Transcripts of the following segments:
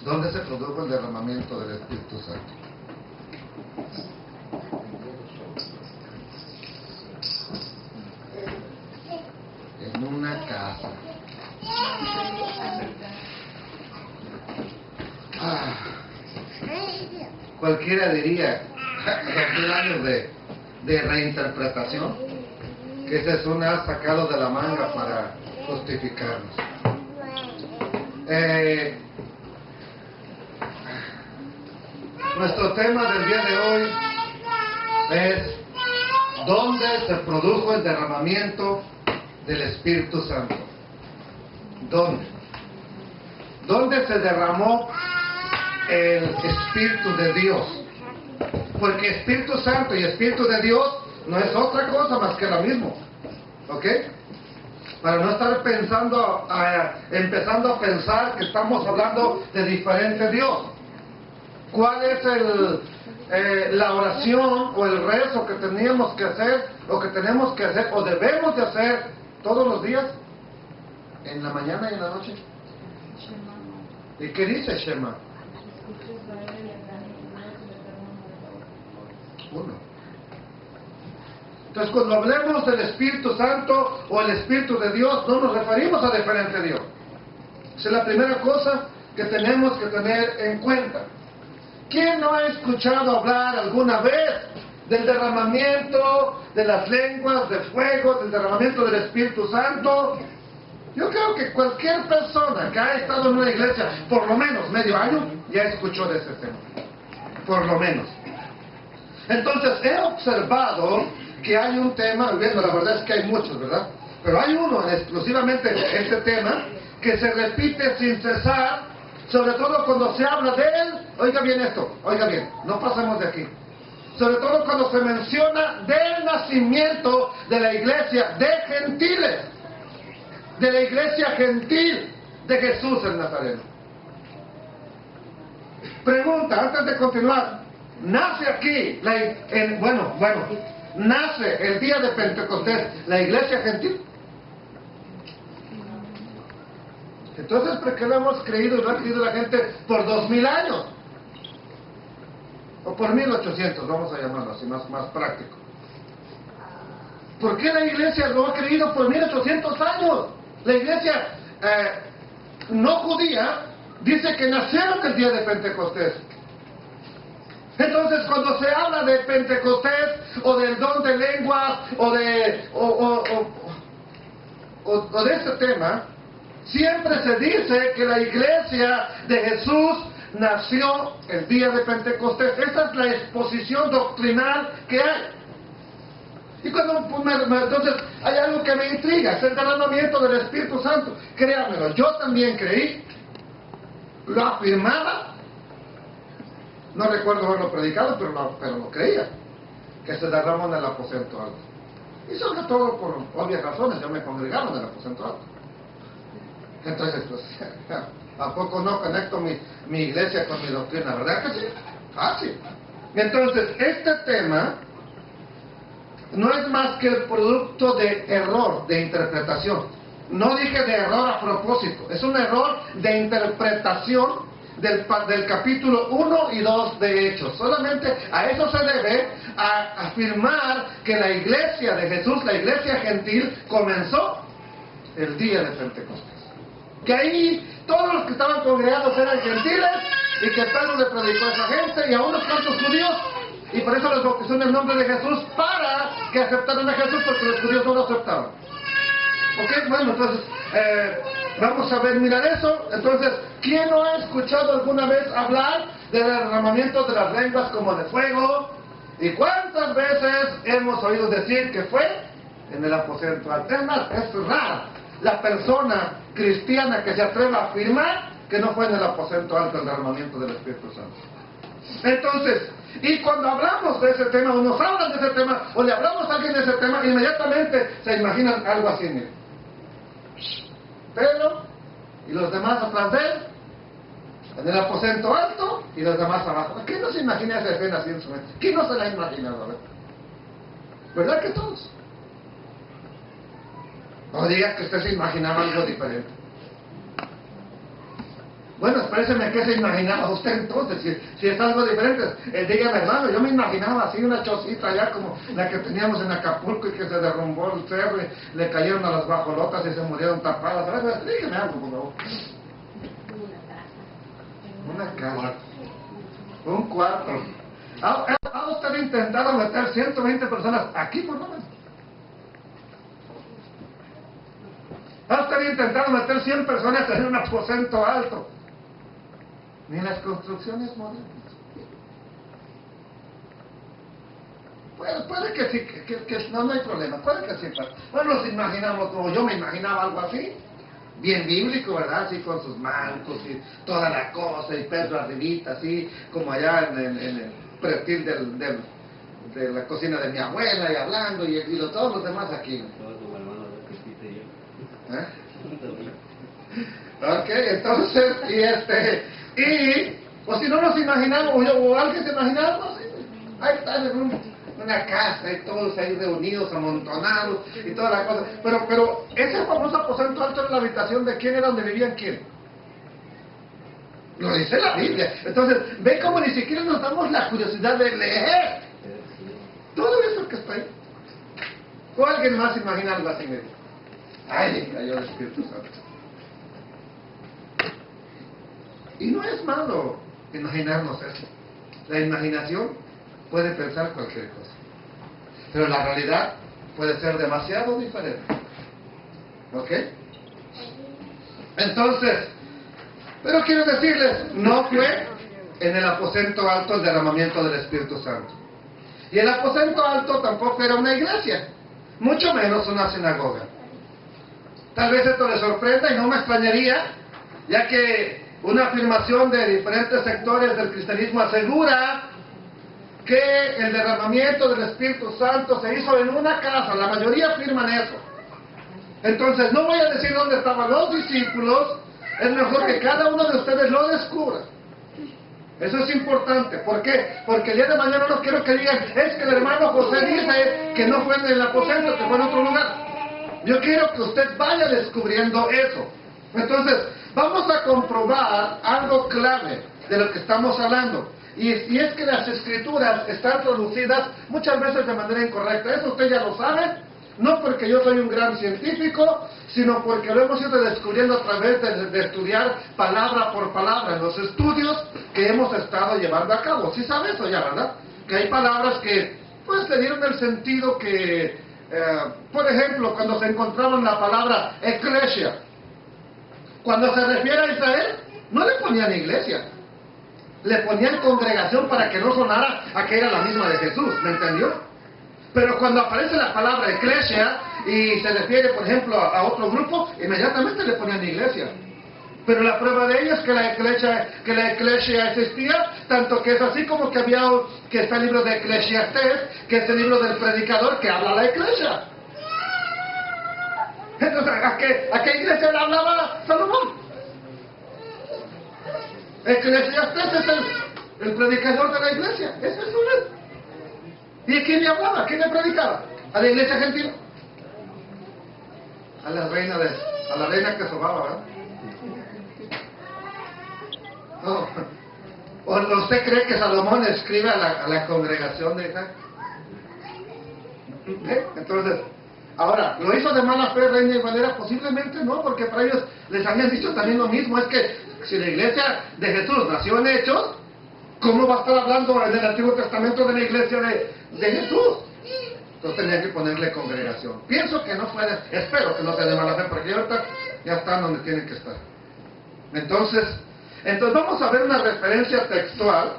¿Dónde se produjo el derramamiento del Espíritu Santo? En una casa. Cualquiera diría, 2000 años de reinterpretación, que ese es un as sacado de la manga para justificarnos. Nuestro tema del día de hoy es ¿dónde se produjo el derramamiento del Espíritu Santo? ¿Dónde? ¿Dónde se derramó el Espíritu de Dios? Porque Espíritu Santo y Espíritu de Dios no es otra cosa más que lo mismo. ¿Ok? Para no estar empezando a pensar que estamos hablando de diferente Dios. ¿Cuál es la oración o el rezo que teníamos que hacer, o que tenemos que hacer, o debemos de hacer todos los días? ¿En la mañana y en la noche? ¿Y qué dice Shema? Uno. Entonces, cuando hablemos del Espíritu Santo o el Espíritu de Dios, no nos referimos a diferente Dios. Esa es la primera cosa que tenemos que tener en cuenta. ¿Quién no ha escuchado hablar alguna vez del derramamiento de las lenguas de fuego, del derramamiento del Espíritu Santo? Yo creo que cualquier persona que ha estado en una iglesia por lo menos medio año ya escuchó de ese tema. Por lo menos. Entonces he observado que hay un tema, bueno, la verdad es que hay muchos, ¿verdad? Pero hay uno exclusivamente este tema que se repite sin cesar, sobre todo cuando se habla de él. Oiga bien esto, oiga bien, no pasemos de aquí. Sobre todo cuando se menciona del nacimiento de la iglesia de gentiles, de la iglesia gentil de Jesús el Nazareno. Pregunta, antes de continuar, ¿nace aquí, nace el día de Pentecostés la iglesia gentil? Entonces, ¿por qué lo hemos creído y lo ha creído la gente por 2000 años? O por 1800, vamos a llamarlo así, más práctico. ¿Por qué la iglesia lo ha creído por 1800 años? La iglesia no judía dice que nacieron el día de Pentecostés. Entonces, cuando se habla de Pentecostés o del don de lenguas o de este tema, siempre se dice que la iglesia de Jesús nació el día de Pentecostés. Esa es la exposición doctrinal que hay. Y cuando entonces hay algo que me intriga, es el derramamiento del Espíritu Santo. Créanmelo, yo también creí, lo afirmaba, no recuerdo haberlo predicado, pero lo creía, que se derramó en el aposento alto. Y sobre todo por obvias razones, yo me congregaba en el aposento alto. Entonces, pues, ¿a poco no conecto mi iglesia con mi doctrina? ¿Verdad que sí? Fácil. Entonces, este tema no es más que el producto de error de interpretación. No dije de error a propósito, es un error de interpretación del capítulo 1 y 2 de Hechos. Solamente a eso se debe a afirmar que la iglesia de Jesús, la iglesia gentil, comenzó el día de Pentecostés. Que ahí todos los que estaban congregados eran gentiles y que Pedro le predicó a esa gente y a unos cuantos judíos, y por eso los bautizó en el nombre de Jesús para que aceptaran a Jesús, porque los judíos no lo aceptaban. Ok, bueno, entonces vamos a ver, mirar eso. Entonces, ¿quién no ha escuchado alguna vez hablar del derramamiento de las lenguas como de fuego? ¿Y cuántas veces hemos oído decir que fue en el aposento alto? Es más, es raro la persona cristiana que se atreva a afirmar que no fue en el aposento alto el derramamiento del Espíritu Santo. Entonces, y cuando hablamos de ese tema, o nos hablan de ese tema, o le hablamos a alguien de ese tema, inmediatamente se imaginan algo así, miren. Pedro y los demás atrás de él, en el aposento alto, y los demás abajo. ¿Quién no se imagina esa escena así en su mente? ¿Quién no se la ha imaginado? A ver. ¿Verdad que todos? No diga que usted se imaginaba algo diferente. Bueno, expréseme qué se imaginaba usted entonces, si es algo diferente. Dígame, hermano, yo me imaginaba así una chocita allá como la que teníamos en Acapulco y que se derrumbó el cerro y le cayeron a las bajolotas y se murieron tapadas. A ver, dígame algo, por favor. Una casa. Un cuarto. ¿Ha usted intentado meter 120 personas aquí por lo menos? ¿Ha usted intentado meter 100 personas en un aposento alto? Ni en las construcciones modernas. Puede que sí, que no hay problema, puede que sí. Bueno, nos imaginamos, como yo me imaginaba algo así, bien bíblico, ¿verdad? Así con sus mancos y toda la cosa, y Pedro arribita, así como allá en el pretil de la cocina de mi abuela, y hablando, y todos los demás aquí. Ok, entonces, o si no nos imaginamos, o alguien se imaginaba, no sé, ahí están en una casa, y todos ahí reunidos, amontonados, y toda la cosa. Pero ese famoso aposento alto en la habitación, ¿de quién era? ¿Donde vivían quién? Lo dice la Biblia. Entonces, ve cómo ni siquiera nos damos la curiosidad de leer todo eso que está ahí. ¿O alguien más imagina algo así? Ay, cayó el Espíritu Santo. Y no es malo imaginarnos eso. La imaginación puede pensar cualquier cosa, pero la realidad puede ser demasiado diferente. ¿Ok? Entonces, pero quiero decirles, no fue en el aposento alto el derramamiento del Espíritu Santo. Y el aposento alto tampoco era una iglesia, mucho menos una sinagoga. Tal vez esto les sorprenda y no me extrañaría, ya que una afirmación de diferentes sectores del cristianismo asegura que el derramamiento del Espíritu Santo se hizo en una casa. La mayoría afirman eso. Entonces, no voy a decir dónde estaban los discípulos. Es mejor que cada uno de ustedes lo descubra. Eso es importante. ¿Por qué? Porque el día de mañana no quiero que digan, es que el hermano José dice que no fue en el aposento, que fue en otro lugar. Yo quiero que usted vaya descubriendo eso. Entonces, vamos a comprobar algo clave de lo que estamos hablando. Y es que las escrituras están traducidas muchas veces de manera incorrecta. Eso usted ya lo sabe, no porque yo soy un gran científico, sino porque lo hemos ido descubriendo a través de estudiar palabra por palabra en los estudios que hemos estado llevando a cabo. ¿Sí sabe eso ya, verdad? Que hay palabras que pues le dieron el sentido que, por ejemplo, cuando se encontraban la palabra eclesia, cuando se refiere a Israel, no le ponían iglesia, le ponían congregación para que no sonara a que era la misma de Jesús, ¿me entendió? Pero cuando aparece la palabra eclesia y se refiere, por ejemplo, a otro grupo, inmediatamente le ponían iglesia. Pero la prueba de ello es que la eclesia existía, tanto que es así como que está el libro de Eclesiastés, que es el libro del predicador que habla a la eclesia. Entonces, ¿a qué iglesia le hablaba Salomón? Eclesiastés es el predicador de la iglesia, ese es su vez. ¿Y a quién le hablaba? ¿A quién le predicaba? ¿A la iglesia gentil? A la reina que sobaba, ¿verdad? Oh. ¿O usted cree que Salomón escribe a la congregación de Isaac? Entonces, ahora, ¿lo hizo de mala fe Reina y Valera? Posiblemente no, porque para ellos les habían dicho también lo mismo. Es que si la iglesia de Jesús nació en Hechos, ¿cómo va a estar hablando en el Antiguo Testamento de la iglesia de Jesús? Entonces tenía que ponerle congregación. Pienso que no puede, espero que no sea de mala fe, porque ahorita ya están donde tienen que estar. Entonces vamos a ver una referencia textual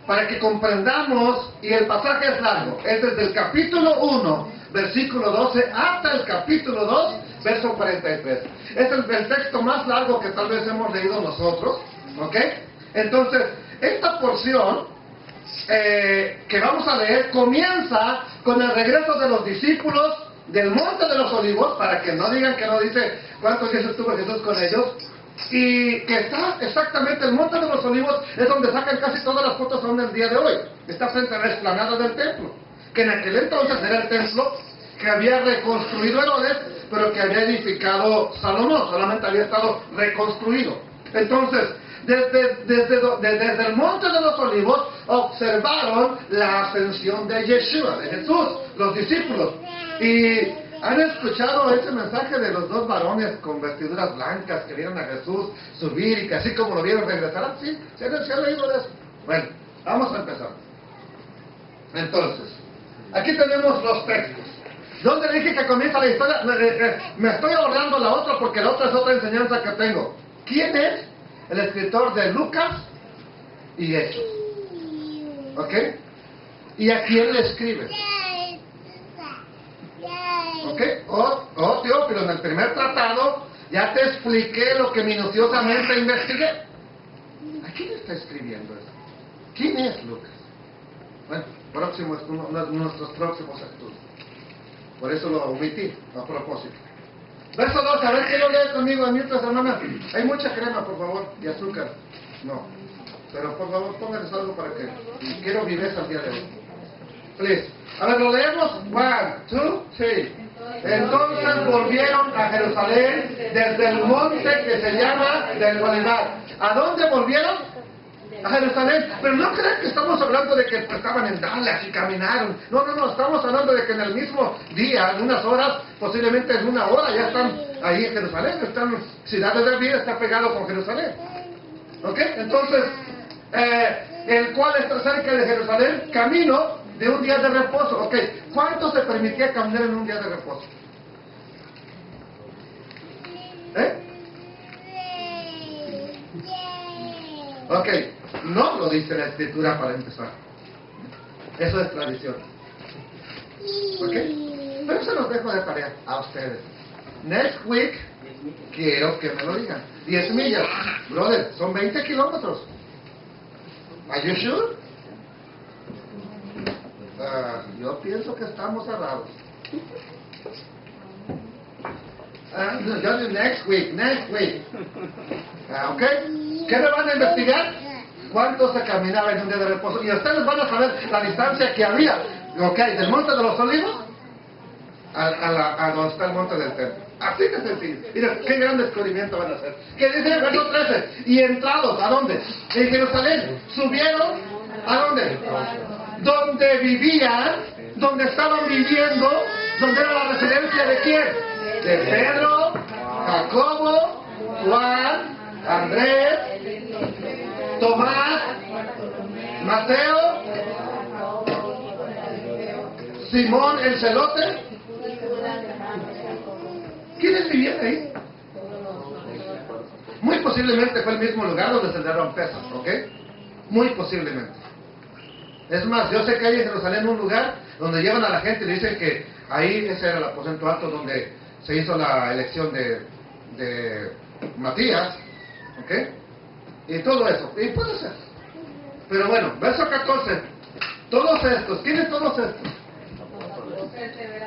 para que comprendamos, y el pasaje es largo, es desde el capítulo 1 versículo 12, hasta el capítulo 2, verso 43. Es el texto más largo que tal vez hemos leído nosotros, ¿ok? Entonces, esta porción que vamos a leer comienza con el regreso de los discípulos del Monte de los Olivos, para que no digan que no dice cuántos días estuvo Jesús con ellos, y que está exactamente el Monte de los Olivos, es donde sacan casi todas las fotos aún el día de hoy. Está frente a la explanada del templo, que en aquel entonces era el templo que había reconstruido Herodes, pero que había edificado Salomón, solamente había estado reconstruido. Entonces, desde el Monte de los Olivos observaron la ascensión de Yeshua, de Jesús, los discípulos. Y han escuchado ese mensaje de los dos varones con vestiduras blancas que vieron a Jesús subir y que así como lo vieron regresar. ¿Sí? ¿Se han leído de eso? Bueno, vamos a empezar. Entonces, aquí tenemos los textos. ¿Dónde dije que comienza la historia? Me estoy ahorrando la otra porque la otra es otra enseñanza que tengo. ¿Quién es el escritor de Lucas y Hechos? ¿Ok? ¿Y a quién le escribe? ¿Ok? Teófilo, en el primer tratado ya te expliqué lo que minuciosamente investigué. ¿A quién está escribiendo eso? ¿Quién es Lucas? Bueno, próximo es uno de nuestros próximos estudios. Por eso lo omití, a propósito. Verso 2, a ver quién lo lee conmigo, mientras, hermana. Hay mucha crema, por favor, y azúcar. No. Pero por favor, pónganles algo para que quiero viveza al día de hoy. Please. A ver, lo leemos. 1, 2, 3. Entonces volvieron a Jerusalén desde el monte que se llama del Olivar. ¿A dónde volvieron? A Jerusalén. Pero no crean que estamos hablando de que estaban en Dallas y caminaron. No, estamos hablando de que en el mismo día, en unas horas, posiblemente en una hora, ya están ahí en Jerusalén. Están, Ciudad de David está pegado con Jerusalén. ¿Ok? Entonces, el cual está cerca de Jerusalén, camino de un día de reposo. Ok, ¿cuánto se permitía caminar en un día de reposo? Ok, no lo dice la Escritura para empezar. Eso es tradición. Ok, pero se los dejo de tarea a ustedes. Next week, quiero que me lo digan. 10 millas, brother, son 20 kilómetros. ¿Are you sure? Yo pienso que estamos cerrados. Next week. ¿Ok? ¿Qué me van a investigar? ¿Cuánto se caminaba en un día de reposo? Y ustedes van a saber la distancia que había, ¿ok? Del Monte de los Olivos a donde está el Monte del Templo. Así de sencillo. Miren, qué gran descubrimiento van a hacer. ¿Qué dice el verso 13? Y entrados, ¿a dónde? En Jerusalén. Subieron, ¿a dónde? Donde vivían, donde estaban viviendo, donde era la residencia de quién? De Pedro, Jacobo, Juan, Andrés, Tomás, Mateo, Simón el celote. ¿Quiénes vivían ahí? Muy posiblemente fue el mismo lugar donde se dieron pesas, ¿ok? Muy posiblemente. Es más, yo sé que hay en Jerusalén un lugar donde llevan a la gente y le dicen que ahí ese era el aposento alto donde se hizo la elección de Matías, ¿ok? Y todo eso, y puede ser. Pero bueno, verso 14. Todos estos, ¿quiénes todos estos?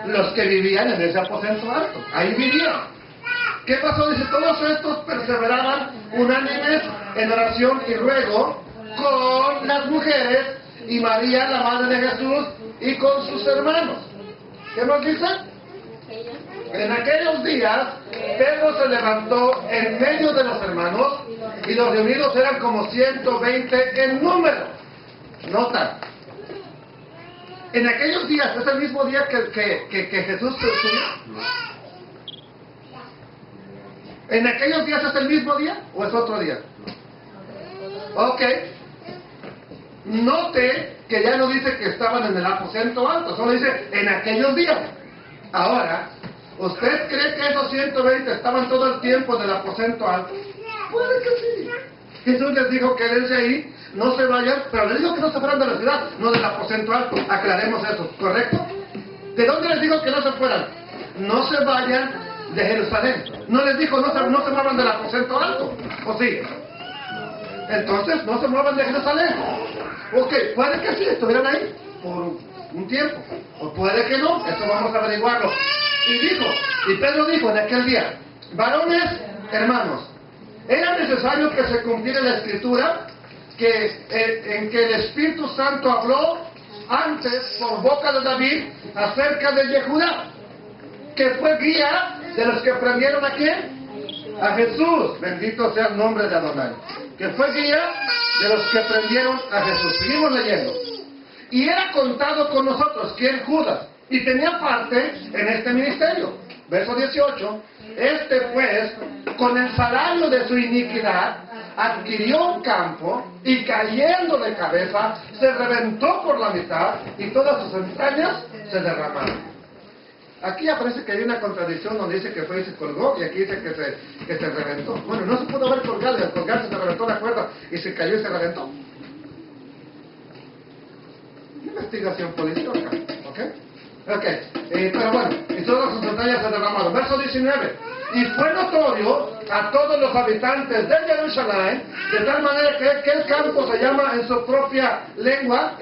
Los que vivían en ese aposento alto, ahí vivían. ¿Qué pasó? Dice, todos estos perseveraban unánimes en oración y ruego con las mujeres y María, la madre de Jesús, y con sus hermanos. ¿Qué nos dice? En aquellos días, Pedro se levantó en medio de los hermanos y los reunidos eran como 120 en número. Nota. En aquellos días, ¿es el mismo día que Jesús se subió? ¿En aquellos días es el mismo día o es otro día? Ok. Note que ya no dice que estaban en el aposento alto, solo dice en aquellos días. Ahora, ¿usted cree que esos 120 estaban todo el tiempo en el aposento alto? Puede que sí. Jesús les dijo que desde ahí no se vayan, pero les dijo que no se fueran de la ciudad, no del aposento alto. Aclaremos eso, ¿correcto? ¿De dónde les dijo que no se fueran? No se vayan de Jerusalén. No les dijo no se muevan del aposento alto. ¿O sí? Entonces no se muevan de Jerusalén. Ok, puede que sí estuvieran ahí por un tiempo. O puede que no. Eso vamos a averiguarlo. Y Pedro dijo en aquel día: varones, hermanos, era necesario que se cumpliera la escritura en que el Espíritu Santo habló antes por boca de David acerca de Yehudá, que fue guía de los que prendieron ¿a quién? A Jesús. Bendito sea el nombre de Adonai. Que fue guía de los que prendieron a Jesús. Seguimos leyendo. Y era contado con nosotros, ¿quién? Judas. Y tenía parte en este ministerio. Verso 18. Este pues, con el salario de su iniquidad, adquirió un campo y cayendo de cabeza, se reventó por la mitad y todas sus entrañas se derramaron. Aquí aparece que hay una contradicción donde dice que fue y se colgó, y aquí dice que se reventó. Bueno, no se pudo haber colgado, y al colgarse se reventó la cuerda y se cayó y se reventó. Investigación policíaca, ¿ok? Pero bueno, y todas sus entrañas se derramaron. Verso 19. Y fue notorio a todos los habitantes de Jerusalén, de tal manera que el campo se llama en su propia lengua.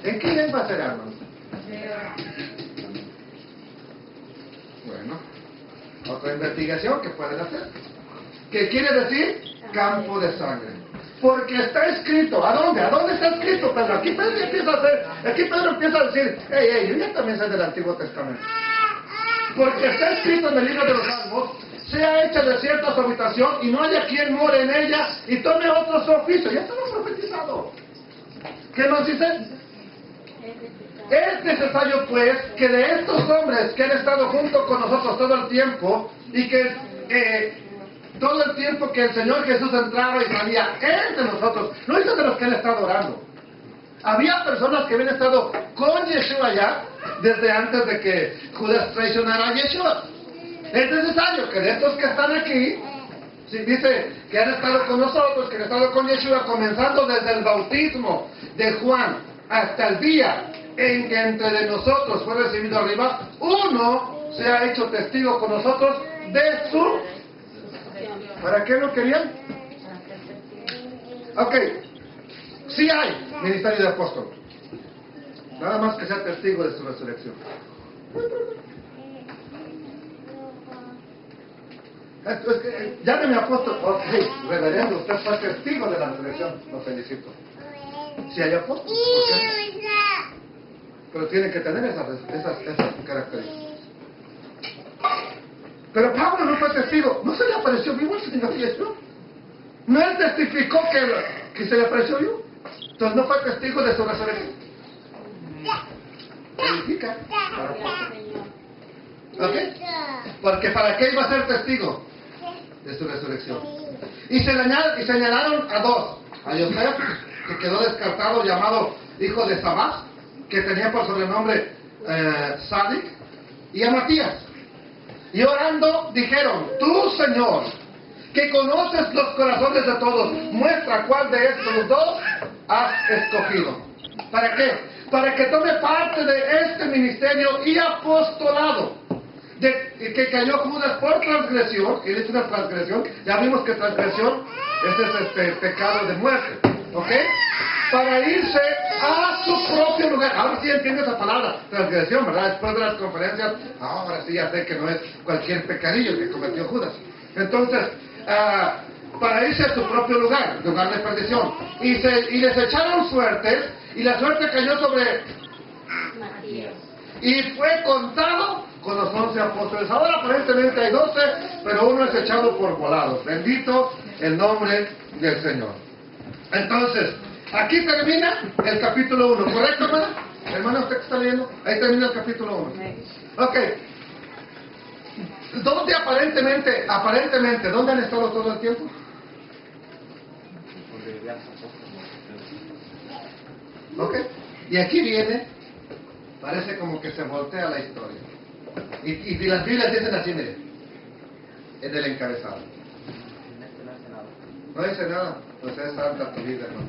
¿En qué lengua será, hermano? Bueno, otra investigación que pueden hacer. ¿Qué quiere decir? Campo de sangre. Porque está escrito. ¿A dónde? ¿A dónde está escrito, Pedro? Aquí Pedro empieza a decir: yo ya también soy del Antiguo Testamento. Porque está escrito en el libro de los Salmos: sea hecha desierta su habitación y no haya quien more en ella y tome otro su oficio. Ya estaba profetizado. ¿Qué nos dice? Es necesario pues que de estos hombres que han estado junto con nosotros todo el tiempo, y que todo el tiempo que el Señor Jesús entraba y salía entre nosotros, no dice de los que han estado orando. Había personas que habían estado con Yeshua ya desde antes de que Judas traicionara a Yeshua. Es necesario que de estos que están aquí, si dice que han estado con nosotros, que han estado con Yeshua, comenzando desde el bautismo de Juan hasta el día en que entre de nosotros fue recibido arriba, uno se ha hecho testigo con nosotros de su... ¿Para qué lo querían? Ok, sí hay ministerio de apóstol, nada más que sea testigo de su resurrección. Llámeme apóstol. Ok, reverendo, usted fue testigo de la resurrección, lo felicito. Si hay apóstol, ¿por qué no? Pero tiene que tener esas características. Pero Pablo no fue testigo. ¿No se le apareció vivo el Señor Jesús? ¿No él testificó que se le apareció vivo? Entonces no fue testigo de su resurrección. Verifica. ¿Ok? Porque ¿para qué iba a ser testigo de su resurrección? Y señalaron a dos. A Yosef, que quedó descartado, llamado hijo de Sabás, que tenía por sobrenombre Sadik, y a Matías. Y orando dijeron: tú, Señor, que conoces los corazones de todos, muestra cuál de estos dos has escogido. ¿Para qué? Para que tome parte de este ministerio y apostolado, que cayó Judas por transgresión. Él es una transgresión. Ya vimos que transgresión es pecado de muerte. ¿Ok? Para irse a su propio lugar. Ahora sí entiendo esa palabra, transgresión, ¿verdad? Después de las conferencias, ahora sí ya sé que no es cualquier pecadillo que cometió Judas. Entonces, para irse a su propio lugar de perdición. Y les echaron suertes, y la suerte cayó sobre Matías. Y fue contado con los 11 apóstoles. Ahora aparentemente hay 12, pero uno es echado por volados. Bendito el nombre del Señor. Entonces, aquí termina el capítulo 1, ¿correcto, hermana? Hermana, ¿usted que está leyendo? Ahí termina el capítulo 1. Ok. ¿Dónde aparentemente, dónde han estado todo el tiempo? Ok. Y aquí viene, parece como que se voltea la historia. Y las Biblias dicen así, mire, en el encabezado. No dice nada, pues es santa tu vida, hermano.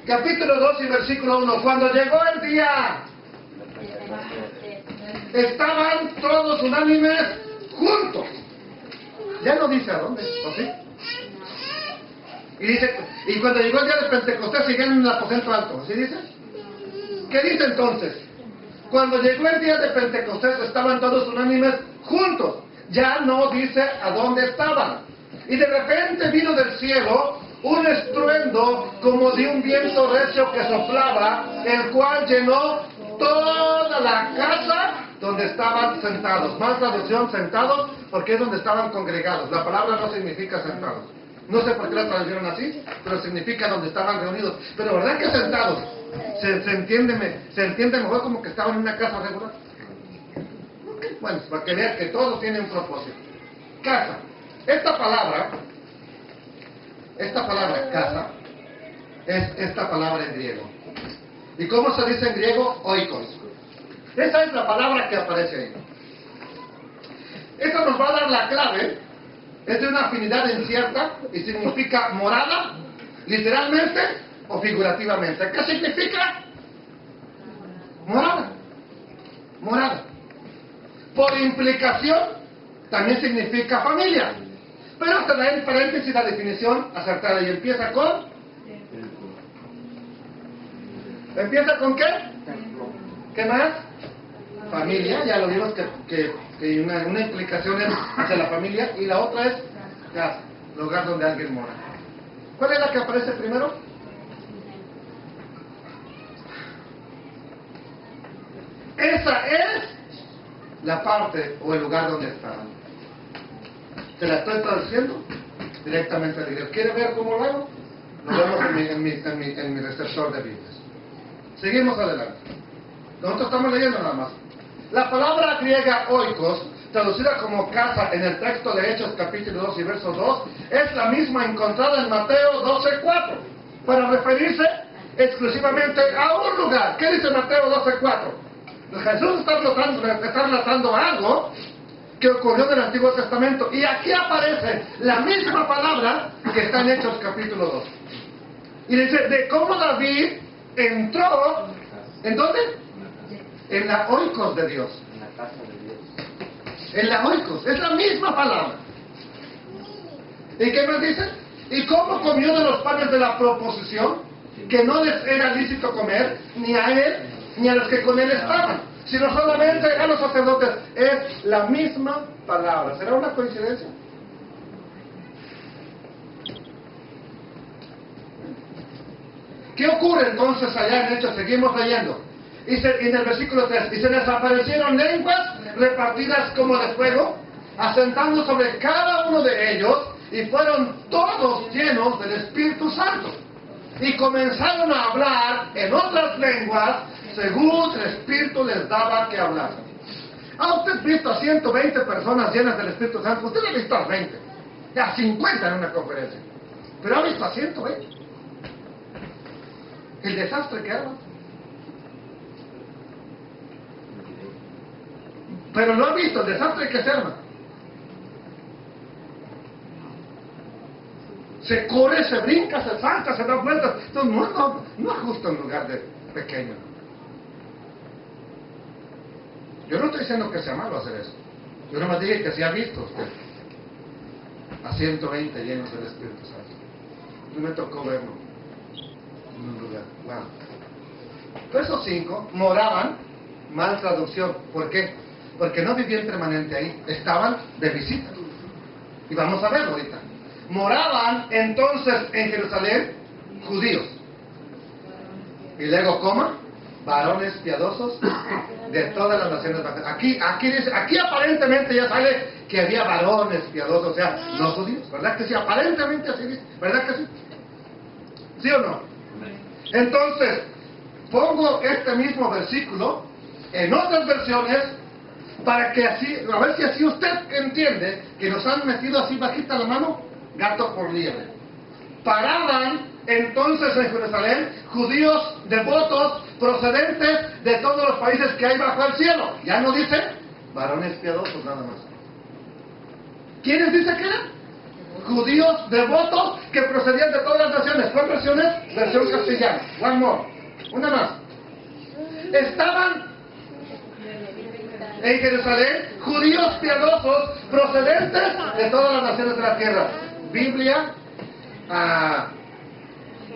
Capítulo 2 y versículo 1. Cuando llegó el día estaban todos unánimes juntos. Ya no dice a dónde, ¿o sí? Y dice, y cuando llegó el día de Pentecostés, siguen en el aposento alto, ¿sí dice? ¿Qué dice entonces? Cuando llegó el día de Pentecostés, estaban todos unánimes juntos. Ya no dice a dónde estaban. Y de repente vino del cielo un estruendo como de un viento recio que soplaba, el cual llenó toda la casa donde estaban sentados. Más traducción, sentados, porque es donde estaban congregados. La palabra no significa sentados. No sé por qué la tradujeron así, pero significa donde estaban reunidos. Pero ¿verdad que sentados? Se entiende mejor como que estaban en una casa regular. Okay. Bueno, para que vean que todo tiene un propósito. Casa. Esta palabra casa, es esta palabra en griego. ¿Y cómo se dice en griego? Oikos. Esa es la palabra que aparece ahí. Esta nos va a dar la clave. Es de una afinidad incierta y significa morada, literalmente o figurativamente. ¿Qué significa? Morada. Morada. Por implicación, también significa familia. Pero te da en paréntesis la definición acertada y empieza con... ¿Empieza con qué? ¿Qué más? Familia, ya lo vimos que una implicación es hacia la familia, y la otra es casa, lugar donde alguien mora. ¿Cuál es la que aparece primero? Esa es la parte o el lugar donde estaban. Te la estoy traduciendo directamente al griego. ¿Quiere ver cómo lo hago? Lo vemos en mi receptor de Biblias. Seguimos adelante. Nosotros estamos leyendo nada más. La palabra griega oikos, traducida como casa en el texto de Hechos capítulo 2 y verso 2, es la misma encontrada en Mateo 12:4, para referirse exclusivamente a un lugar. ¿Qué dice Mateo 12:4? Jesús está relatando algo que ocurrió en el Antiguo Testamento, y aquí aparece la misma palabra que está en Hechos capítulo 2. Y dice de cómo David entró, ¿en dónde? En la oikos de Dios. En la casa de Dios. En la oikos, es la misma palabra. ¿Y qué más dice? ¿Y cómo comió de los panes de la proposición? Que no les era lícito comer, ni a él, ni a los que con él estaban, sino solamente a los sacerdotes. Es la misma palabra. ¿Será una coincidencia? ¿Qué ocurre entonces allá en Hechos? Seguimos leyendo. Y en el versículo 3, y se les aparecieron lenguas repartidas como de fuego, asentando sobre cada uno de ellos, y fueron todos llenos del Espíritu Santo. Y comenzaron a hablar en otras lenguas, según el Espíritu les daba que hablasen. ¿Ha usted visto a 120 personas llenas del Espíritu Santo? Usted ha visto a 20, a 50 en una conferencia, pero ha visto a 120. El desastre que era. Pero no ha visto el desastre que se arma. Se corre, se brinca, se salta, se da vueltas. Entonces, no es justo en lugar de pequeño. Yo no estoy diciendo que sea malo hacer eso. Yo nomás dije que se ha visto usted a 120 llenos del Espíritu Santo. No me tocó verlo en un lugar. Wow. Verso 5, moraban, mal traducción. ¿Por qué? Porque no vivían permanente ahí, estaban de visita. Y vamos a verlo ahorita. Moraban entonces en Jerusalén judíos. Y luego, ¿coma? Varones piadosos de todas las naciones. Aquí aparentemente ya sale que había varones piadosos, o sea, no judíos, ¿verdad que sí? Aparentemente así dice, ¿verdad que sí? ¿Sí o no? Entonces, pongo este mismo versículo en otras versiones para que así, a ver si así usted entiende que nos han metido así bajita la mano, gato por liebre. Paraban entonces en Jerusalén judíos devotos procedentes de todos los países que hay bajo el cielo. Ya no dice varones piadosos nada más. ¿Quiénes dice que eran? Judíos devotos que procedían de todas las naciones. ¿Cuál versiones? Versión castellana. One more. Una más. Estaban en Jerusalén judíos piadosos procedentes de todas las naciones de la tierra. Biblia,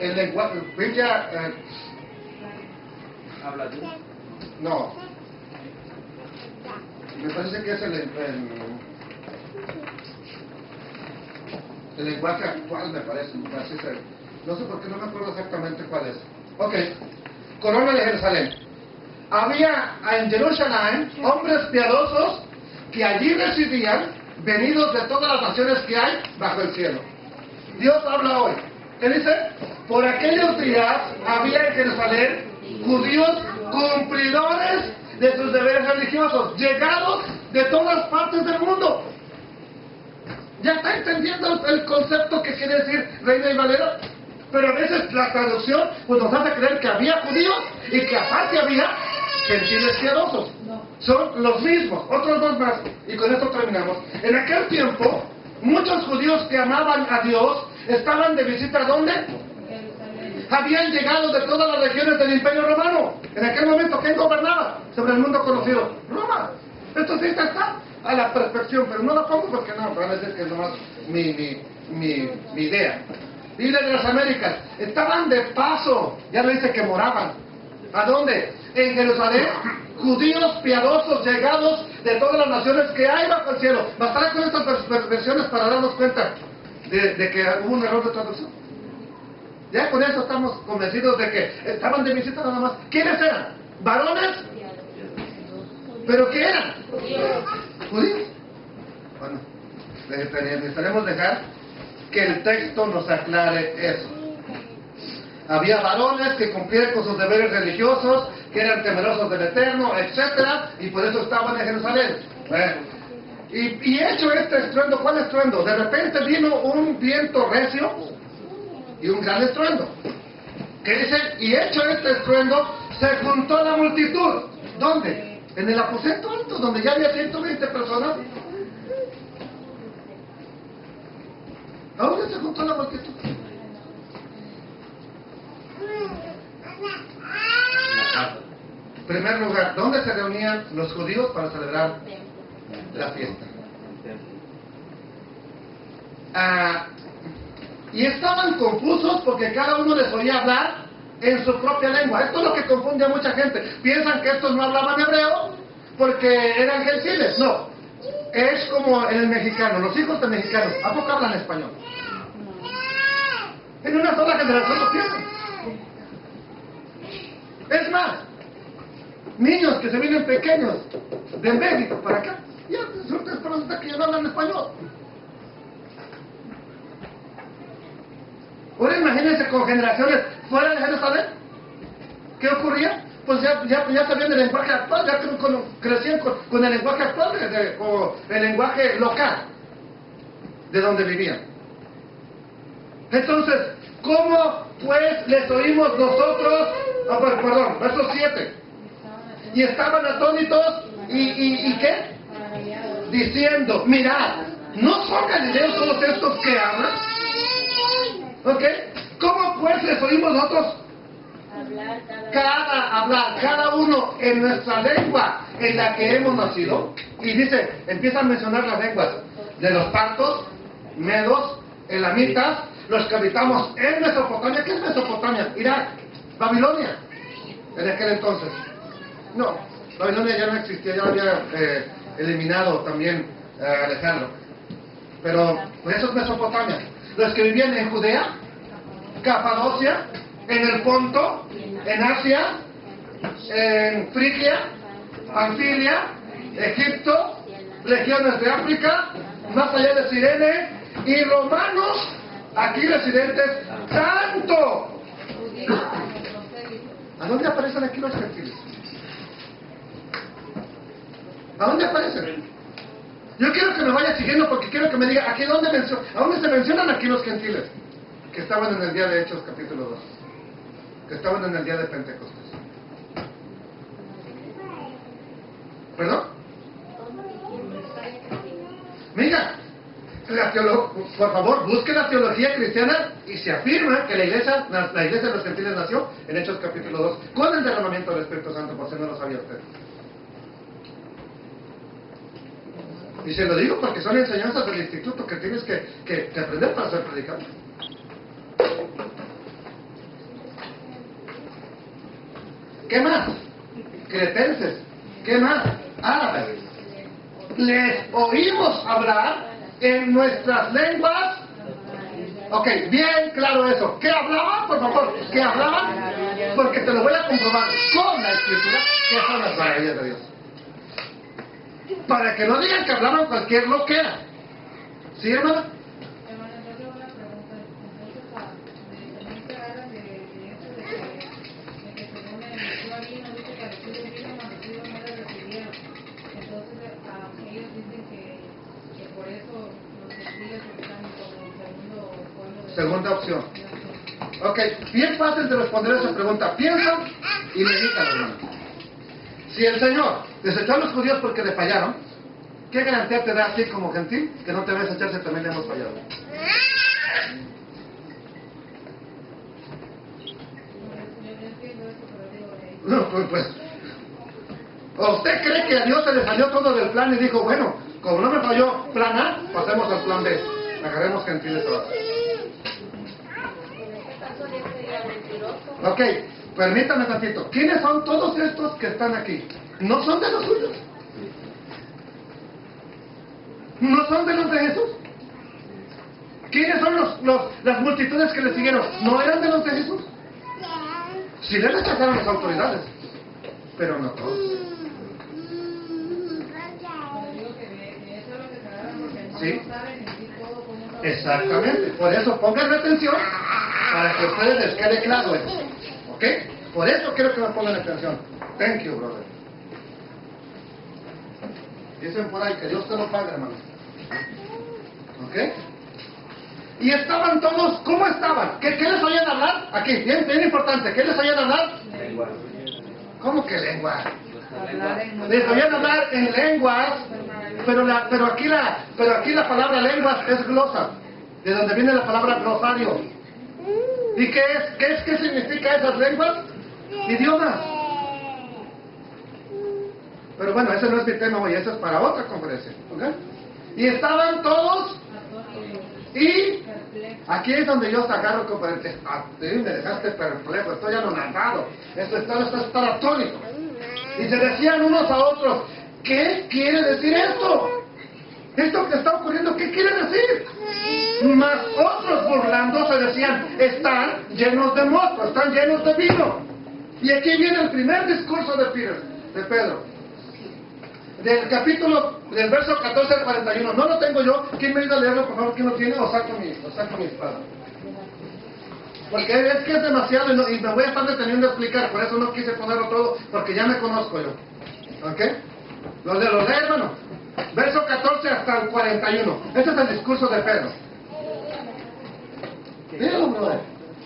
el lenguaje, Biblia, Habla tú. no, me parece que es el lenguaje actual, me parece ser. No sé por qué, no me acuerdo exactamente cuál es. Ok, corona de Jerusalén. Había en Jerusalén hombres piadosos que allí residían, venidos de todas las naciones que hay bajo el cielo. Dios habla hoy. Él dice, por aquellos días había en Jerusalén judíos cumplidores de sus deberes religiosos, llegados de todas partes del mundo. ¿Ya está entendiendo el concepto que quiere decir Reina y Valera? Pero a veces la traducción pues nos hace creer que había judíos y que aparte había gentiles piadosos. Son los mismos, otros dos más. Y con esto terminamos. En aquel tiempo, muchos judíos que amaban a Dios estaban de visita ¿dónde? Habían llegado de todas las regiones del Imperio Romano. En aquel momento, ¿quién gobernaba sobre el mundo conocido? Roma. Esto sí está a la perfección, pero no lo pongo porque no, van a decir que es nomás mi idea. Biblia de las Américas. Estaban de paso, ya le dice que moraban. ¿A dónde? En Jerusalén, judíos piadosos llegados de todas las naciones que hay bajo el cielo. ¿Bastará con estas versiones para darnos cuenta de que hubo un error de traducción? Ya con eso estamos convencidos de que estaban de visita nada más. ¿Quiénes eran? ¿Varones? ¿Pero qué eran? ¿Judíos? Bueno, necesitaremos dejar que el texto nos aclare eso. Había varones que cumplían con sus deberes religiosos, que eran temerosos del Eterno, etcétera, y por eso estaban en Jerusalén. Y hecho este estruendo, ¿cuál estruendo? De repente vino un viento recio y un gran estruendo. ¿Qué dice? Y hecho este estruendo, se juntó la multitud. ¿Dónde? En el aposento alto, donde ya había 120 personas. ¿A dónde se juntó la multitud? En primer lugar, ¿dónde se reunían los judíos para celebrar la fiesta? Y estaban confusos porque cada uno les oía hablar en su propia lengua. Esto es lo que confunde a mucha gente. Piensan que estos no hablaban hebreo porque eran gentiles. No, es como en el mexicano. Los hijos de mexicanos, ¿a poco hablan español? En una sola generación lo piensan. Es más, niños que se vienen pequeños de México para acá, ya resulta que ya no hablan español. Ahora imagínense con generaciones fuera de Jerusalén. ¿Qué ocurría? Pues ya sabían el lenguaje actual, ya crecían con el lenguaje actual, con el lenguaje local de donde vivían. Entonces, ¿cómo pues les oímos nosotros? Perdón, verso 7. Y estaban atónitos y ¿qué? Diciendo, mirad, ¿no son galileos todos estos que hablan? ¿Ok? ¿Cómo pues les oímos nosotros? Hablar, cada uno en nuestra lengua en la que hemos nacido. Y dice, empieza a mencionar las lenguas de los partos, medos, elamitas, los que habitamos en Mesopotamia. ¿Qué es Mesopotamia? Irak, Babilonia, en aquel entonces. No, Babilonia ya no existía, ya lo había eliminado también Alejandro. Pero pues eso es Mesopotamia. Los que vivían en Judea, Capadocia, en el Ponto, en Asia, en Frigia, Panfilia, Egipto, regiones de África, más allá de Cirene, y romanos, aquí residentes, tanto. ¿A dónde aparecen aquí los gentiles? ¿A dónde aparecen? Yo quiero que me vaya siguiendo porque quiero que me diga aquí ¿a dónde se mencionan aquí los gentiles? Que estaban en el día de Hechos capítulo 2. Que estaban en el día de Pentecostés. ¿Perdón? Mira, por favor, busque la teología cristiana y se afirma que la iglesia de los gentiles nació en Hechos capítulo 2 con el derramamiento del Espíritu Santo, por si no lo sabía usted. Y se lo digo porque son enseñanzas del instituto que tienes que aprender para ser predicador. ¿Qué más? Cretenses. ¿Qué más? Árabes. Les oímos hablar en nuestras lenguas. Ok, bien claro eso. ¿Qué hablaban, por favor? ¿Qué hablaban? Porque te lo voy a comprobar con la escritura que son las maravillas de Dios. Para que no digan que hablaban cualquier loquera. ¿Sí, hermana? Hermano, yo tengo una pregunta. Entonces, también se habla de eso de que según el vino, dice que recibe vino, maldecido no le recibieron. Entonces, ellos dicen que por eso los gentiles están como segundo pueblo de Segunda opción. Ok, bien fácil de responder esa pregunta. Piensa y medita, hermano. Si el Señor desechó a los judíos porque le fallaron, ¿qué garantía te da así como gentil que no te va a desechar si también le hemos fallado? No, pues. ¿O usted cree que a Dios se le salió todo del plan y dijo, bueno, como no me falló plan A, pasemos al plan B? Agarremos gentiles ahora. Ok, permítame tantito. ¿Quiénes son todos estos que están aquí? ¿No son de los suyos? ¿No son de los de Jesús? ¿Quiénes son las multitudes que le siguieron? ¿No eran de los de Jesús? Sí le rechazaron las autoridades, pero no todos. Sí, exactamente. Por eso pongan atención para que a ustedes les quede claro eso. ¿Ok? Por eso quiero que me pongan atención. Thank you, brother. Dicen por ahí que Dios te lo pague, hermano. ¿Ok? Y estaban todos, ¿cómo estaban? ¿Qué les oían hablar? Aquí, bien importante. ¿Qué les oían hablar? Lengua. ¿Cómo que lengua? Les oían hablar en lenguas, pero aquí la palabra lenguas es glosa, de donde viene la palabra glosario. ¿Y qué significa esas lenguas? Idiomas. Pero bueno, ese no es mi tema hoy, eso es para otra conferencia. ¿Ok? Y estaban todos, y aquí es donde yo te agarro, compadre. Me dejaste perplejo, estoy anonadado. Esto es estar atónito. Y se decían unos a otros, ¿qué quiere decir esto? ¿Esto que está ocurriendo, qué quiere decir? Mas otros burlándose decían, están llenos de mosto, están llenos de vino. Y aquí viene el primer discurso de Pedro. Del capítulo, del verso 14 al 41. No lo tengo yo. ¿Quién me ayuda a leerlo, por favor? ¿Quién lo tiene? O saco mi espada. Porque es que es demasiado y me voy a estar deteniendo a explicar. Por eso no quise ponerlo todo, porque ya me conozco yo. ¿Ok? Lo lee, hermano. Verso 14 hasta el 41. Ese es el discurso de Pedro. Léelo, brother.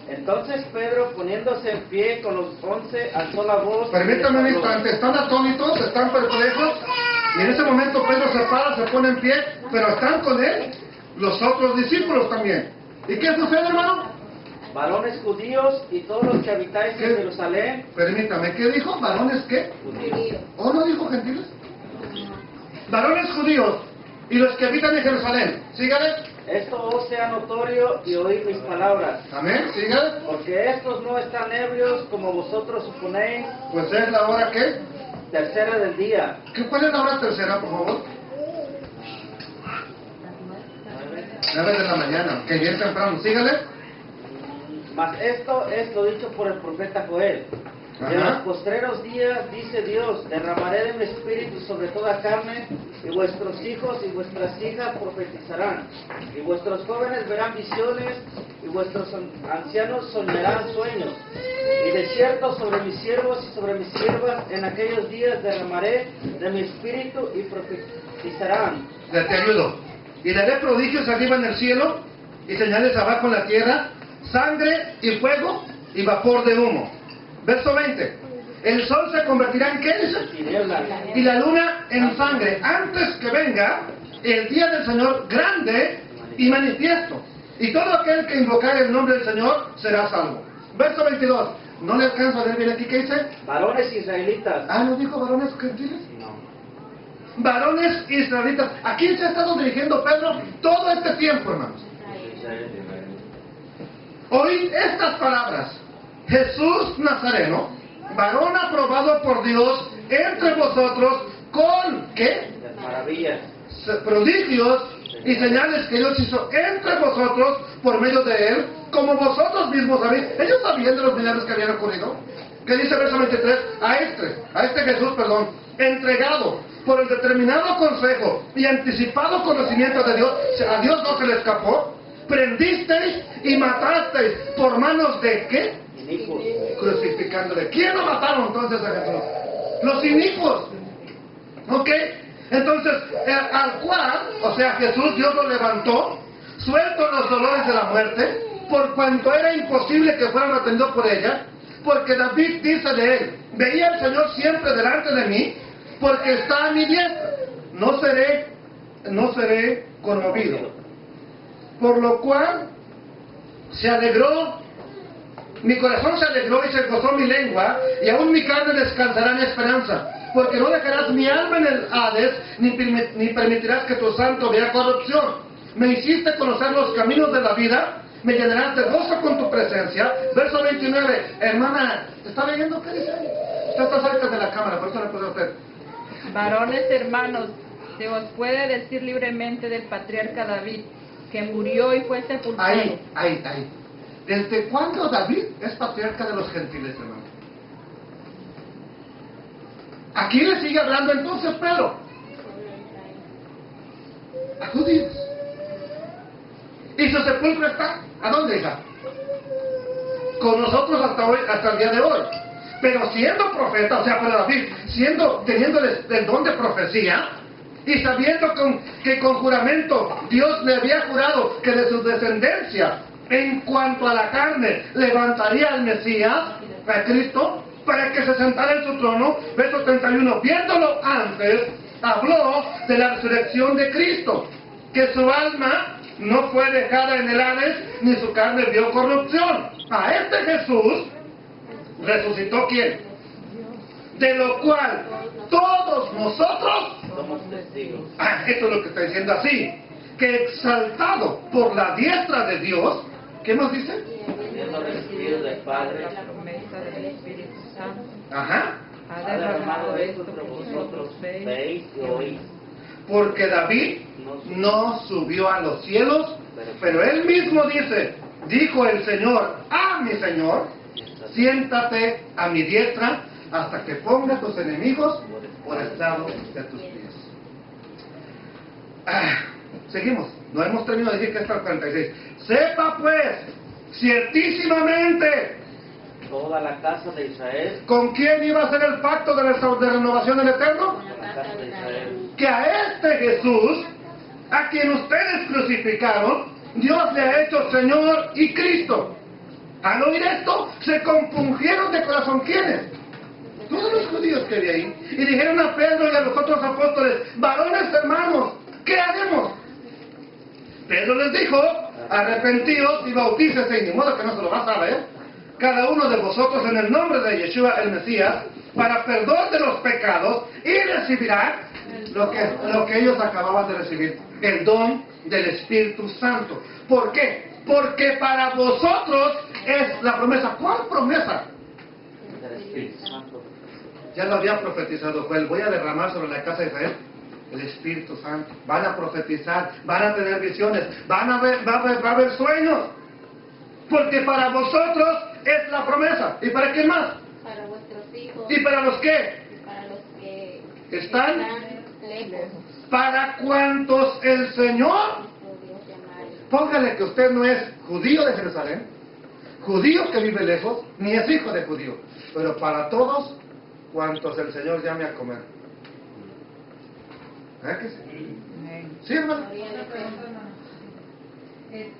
Entonces Pedro, poniéndose en pie con los 11, alzó la voz. Permítame un instante. Están atónitos, están perplejos. Y en ese momento Pedro se para, se pone en pie. Pero están con él los otros discípulos también. ¿Y qué sucede, hermano? Varones judíos y todos los que habitáis en Jerusalén. Permítame, ¿qué dijo? ¿Varones qué? Judíos. ¿O no dijo gentiles? Varones judíos y los que habitan en Jerusalén. Sígale. Esto os sea notorio y oíd mis palabras. Amén. Sígale. Porque estos no están ebrios como vosotros suponéis. Pues es la hora ¿qué? Tercera del día. ¿Cuál es la hora tercera, por favor? 9 de la mañana. Que bien temprano. Sígale. Mas esto es lo dicho por el profeta Joel. En los postreros días, dice Dios, derramaré de mi espíritu sobre toda carne, y vuestros hijos y vuestras hijas profetizarán, y vuestros jóvenes verán visiones, y vuestros ancianos soñarán sueños. Y de cierto sobre mis siervos y sobre mis siervas en aquellos días derramaré de mi espíritu y profetizarán. Ya te ayudo. Y daré prodigios arriba en el cielo, y señales abajo en la tierra, sangre y fuego y vapor de humo. Verso 20. El sol se convertirá en ¿qué dice? Tinieblas. Y la luna en sangre, antes que venga el día del Señor grande y manifiesto. Y todo aquel que invocare el nombre del Señor será salvo. Verso 22. ¿No le alcanzo a leer bien aquí qué dice? Varones israelitas. ¿No dijo varones gentiles? varones israelitas. ¿A quién se ha estado dirigiendo Pedro todo este tiempo, hermanos? Oíd estas palabras: Jesús Nazareno, varón aprobado por Dios entre vosotros, con ¿qué? Maravillas. Prodigios y señales que Dios hizo entre vosotros por medio de él, como vosotros mismos sabéis. Ellos sabían de los milagros que habían ocurrido. Que dice verso 23, a este Jesús, entregado por el determinado consejo y anticipado conocimiento de Dios, a Dios no se le escapó, prendisteis y matasteis por manos de ¿qué? Inicuos. Crucificándole. ¿Quién lo mataron entonces a Jesús? Los inicuos. ¿Ok? Entonces, al cual, o sea, Jesús, Dios lo levantó, suelto los dolores de la muerte, por cuanto era imposible que fueran atendidos por ella, porque David dice de él: veía al Señor siempre delante de mí, porque está a mi diestra, no seré conmovido. Por lo cual se alegró, mi corazón se alegró y se gozó mi lengua, y aún mi carne descansará en esperanza. Porque no dejarás mi alma en el Hades, ni permitirás que tu santo vea corrupción. Me hiciste conocer los caminos de la vida, me llenarás de gozo con tu presencia. Verso 29, hermana, ¿está leyendo? ¿Qué dice ahí? Usted está cerca de la cámara, por eso le puse a usted. Varones hermanos, se os puede decir libremente del patriarca David, que murió y fue sepultado. Ahí. ¿Desde cuándo David es patriarca de los gentiles, hermano? ¿A quién le sigue hablando entonces Pedro? A judíos. ¿Y su sepulcro está? ¿A dónde, hija? Con nosotros hasta el día de hoy. Pero siendo profeta, o sea, para David, teniendo el don de profecía, y sabiendo que con juramento Dios le había jurado que de su descendencia, en cuanto a la carne, levantaría al Mesías, a Cristo, para que se sentara en su trono. Verso 31, viéndolo antes, habló de la resurrección de Cristo, que su alma no fue dejada en el Hades, ni su carne vio corrupción. A este Jesús resucitó ¿quién? De lo cual todos nosotros Somos testigos. esto es lo que está diciendo así, que exaltado por la diestra de Dios, ¿qué más dice? Habiendo recibido del Padre La promesa del Espíritu Santo. ha derramado esto que vosotros veis y oís. Porque David no subió a los cielos, pero él mismo dijo el Señor a mi Señor: siéntate a mi diestra hasta que ponga tus enemigos por estrado de tus pies. Seguimos, no hemos terminado de decir que está el 46. Sepa pues, ciertísimamente, Toda la casa de Israel, ¿con quién iba a ser el pacto de renovación del Eterno? la casa de Israel, Que a este Jesús, a quien ustedes crucificaron, Dios le ha hecho Señor y Cristo. Al oír esto, se compungieron de corazón. ¿Quiénes? Todos los judíos que había ahí. Y dijeron a Pedro y a los otros apóstoles: varones hermanos, ¿qué haremos? Pedro les dijo: arrepentíos y bautícese, y ni modo que no se lo va a saber, cada uno de vosotros en el nombre de Yeshua el Mesías, para perdón de los pecados, y recibirán lo que ellos acababan de recibir, el don del Espíritu Santo. ¿Por qué? Porque para vosotros es la promesa. ¿Cuál promesa? del Espíritu Santo. Ya lo había profetizado Joel: voy a derramar sobre la casa de Israel el Espíritu Santo. Van a profetizar, van a tener visiones, va a haber sueños. Porque para vosotros es la promesa. ¿Y para quién más? Para vuestros hijos. ¿Y para los qué? Para los que ¿Están? lejos. Para cuantos el Señor. Nuestro Dios llamare. Póngale que usted no es judío de Jerusalén, judío que vive lejos, ni es hijo de judío. Pero para todos cuantos el Señor llame a comer. ¿Verdad que sí? ¿Sí, hermano? Gloria Una al pregunta, Eterno. hermano.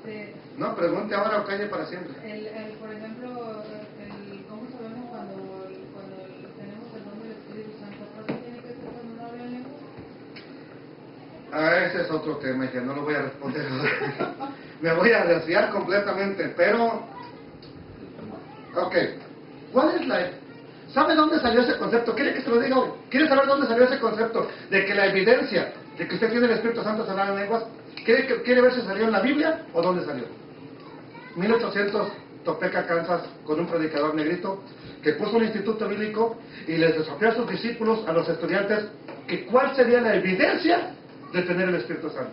No, pregunte ahora o calle para siempre. Por ejemplo, ¿cómo sabemos cuando tenemos el don del Espíritu Santo? ¿Acaso tiene que ser cuando no habla en lengua? Ese es otro tema que no lo voy a responder ahora. Me voy a desviar completamente, pero... Ok, ¿cuál es ¿Sabe dónde salió ese concepto? ¿Quiere que se lo diga hoy? ¿Quiere saber dónde salió ese concepto de que la evidencia de que usted tiene el Espíritu Santo es hablar en lenguas? ¿Quiere ver si salió en la Biblia o dónde salió? 1800, Topeka, Kansas, con un predicador negrito que puso un instituto bíblico y les desafió a sus discípulos, a los estudiantes, que cuál sería la evidencia de tener el Espíritu Santo.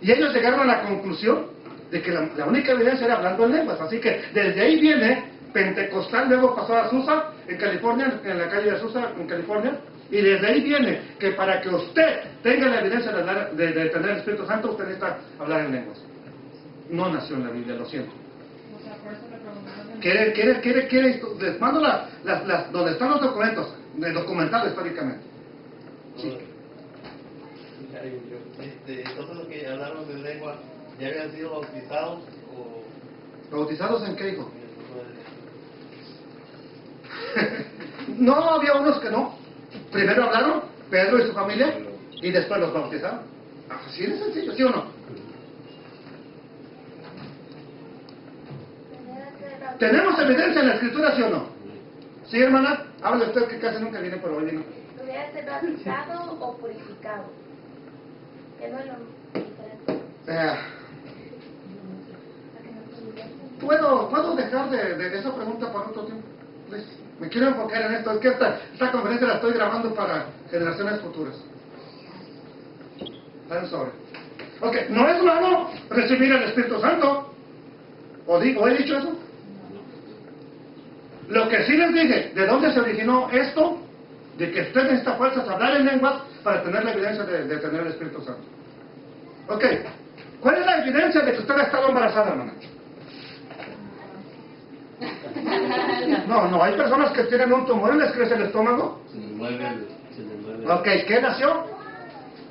Y ellos llegaron a la conclusión de que la única evidencia era hablando en lenguas. Así que desde ahí viene Pentecostal, luego pasó a Azusa, en California, en la calle de Azusa, en California, y desde ahí viene que para que usted tenga la evidencia de tener el Espíritu Santo, usted necesita hablar en lenguas. No nació en la Biblia, lo siento. O sea, por eso le preguntaron. ¿Quiere? Les mando donde están los documentos, documentados históricamente. Sí. Todos los que hablaron de lengua, ¿ya habían sido bautizados o...? ¿Bautizados en qué, hijo? No, había unos que no. Primero hablaron, Pedro y su familia, y después los bautizaron. Así de sencillo, ¿sí o no? ¿Tenemos evidencia en la Escritura, sí o no? ¿Sí, hermana? Hable usted que casi nunca viene, pero hoy vino. ¿Tuviera ser bautizado o purificado? Que no es lo diferente. ¿Puedo dejar de esa pregunta para otro tiempo? Please. Me quiero enfocar en esto. Es que esta conferencia la estoy grabando para generaciones futuras. I'm sorry. Ok, ¿no es malo recibir el Espíritu Santo? ¿O he dicho eso? Lo que sí les dije, ¿de dónde se originó esto? De que usted necesita fuerzas a hablar en lenguas para tener la evidencia de tener el Espíritu Santo. Ok, ¿cuál es la evidencia de que usted ha estado embarazada, hermana? No, hay personas que tienen un tumor y les crece el estómago. Se le mueve. Ok, ¿qué nació?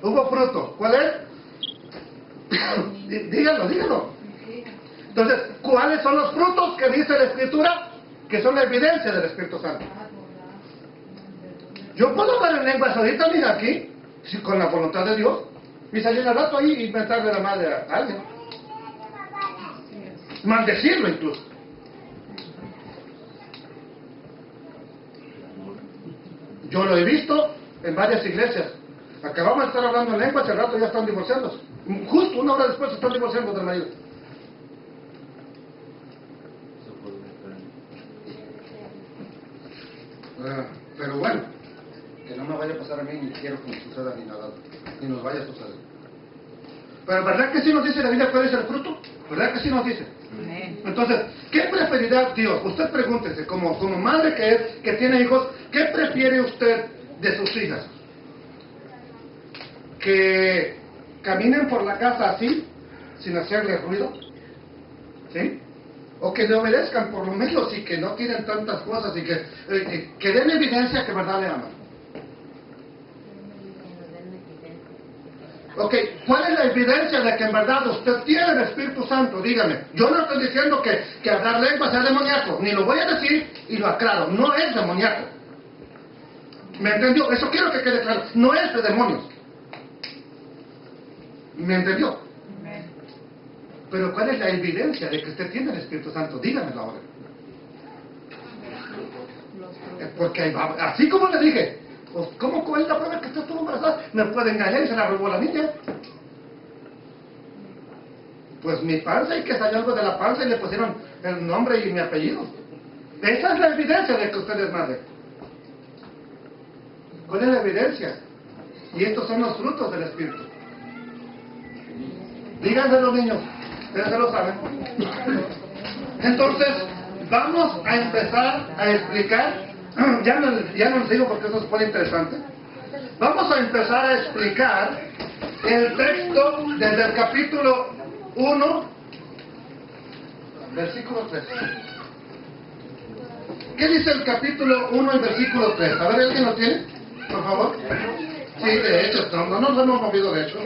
Hubo fruto. ¿Cuál es? Dígalo. Entonces, ¿cuáles son los frutos que dice la Escritura? Que son la evidencia del Espíritu Santo. Yo puedo hablar en lenguas ahorita, mira aquí, con la voluntad de Dios, y salir al rato ahí y mentarle la madre a alguien. Maldecirlo incluso. Yo lo he visto en varias iglesias. Acabamos de estar hablando en lenguas y al rato ya están divorciándose. Justo una hora después se están divorciando del marido. Pero bueno, que no me vaya a pasar a mí, ni quiero que me suceda ni nada, ni nos vaya a suceder. Pero ¿verdad que sí nos dice la Biblia cuál es el fruto? ¿Verdad que sí nos dice? Entonces, ¿qué preferirá Dios? Usted pregúntese, como madre que es, que tiene hijos, ¿qué prefiere usted de sus hijas? ¿Que caminen por la casa así, sin hacerle ruido? ¿Sí? O que le obedezcan por lo menos y que no tienen tantas cosas y que den evidencia que verdad le aman. Ok, ¿cuál es la evidencia de que en verdad usted tiene el Espíritu Santo? Dígame. Yo no estoy diciendo que hablar lengua sea demoníaco, ni lo voy a decir y lo aclaro, no es demoníaco. ¿Me entendió? Eso quiero que quede claro, no es de demonios. ¿Me entendió? Pero ¿cuál es la evidencia de que usted tiene el Espíritu Santo? Dígamelo ahora. Porque así como le dije, pues, ¿cómo cuenta la prueba que usted estuvo embarazada? Me puede engañar y se la robó la niña. Pues mi panza, y que salió algo de la panza y le pusieron el nombre y mi apellido. Esa es la evidencia de que usted es madre. ¿Cuál es la evidencia? Y estos son los frutos del Espíritu. Díganse los niños, ustedes se lo saben. Entonces, vamos a empezar a explicar. Ya no les digo porque eso se pone interesante. Vamos a empezar a explicar el texto desde el capítulo 1, versículo 3. ¿Qué dice el capítulo 1, el versículo 3? A ver, ¿alguien lo tiene? Por favor. Sí, de hecho, no nos hemos movido de hecho.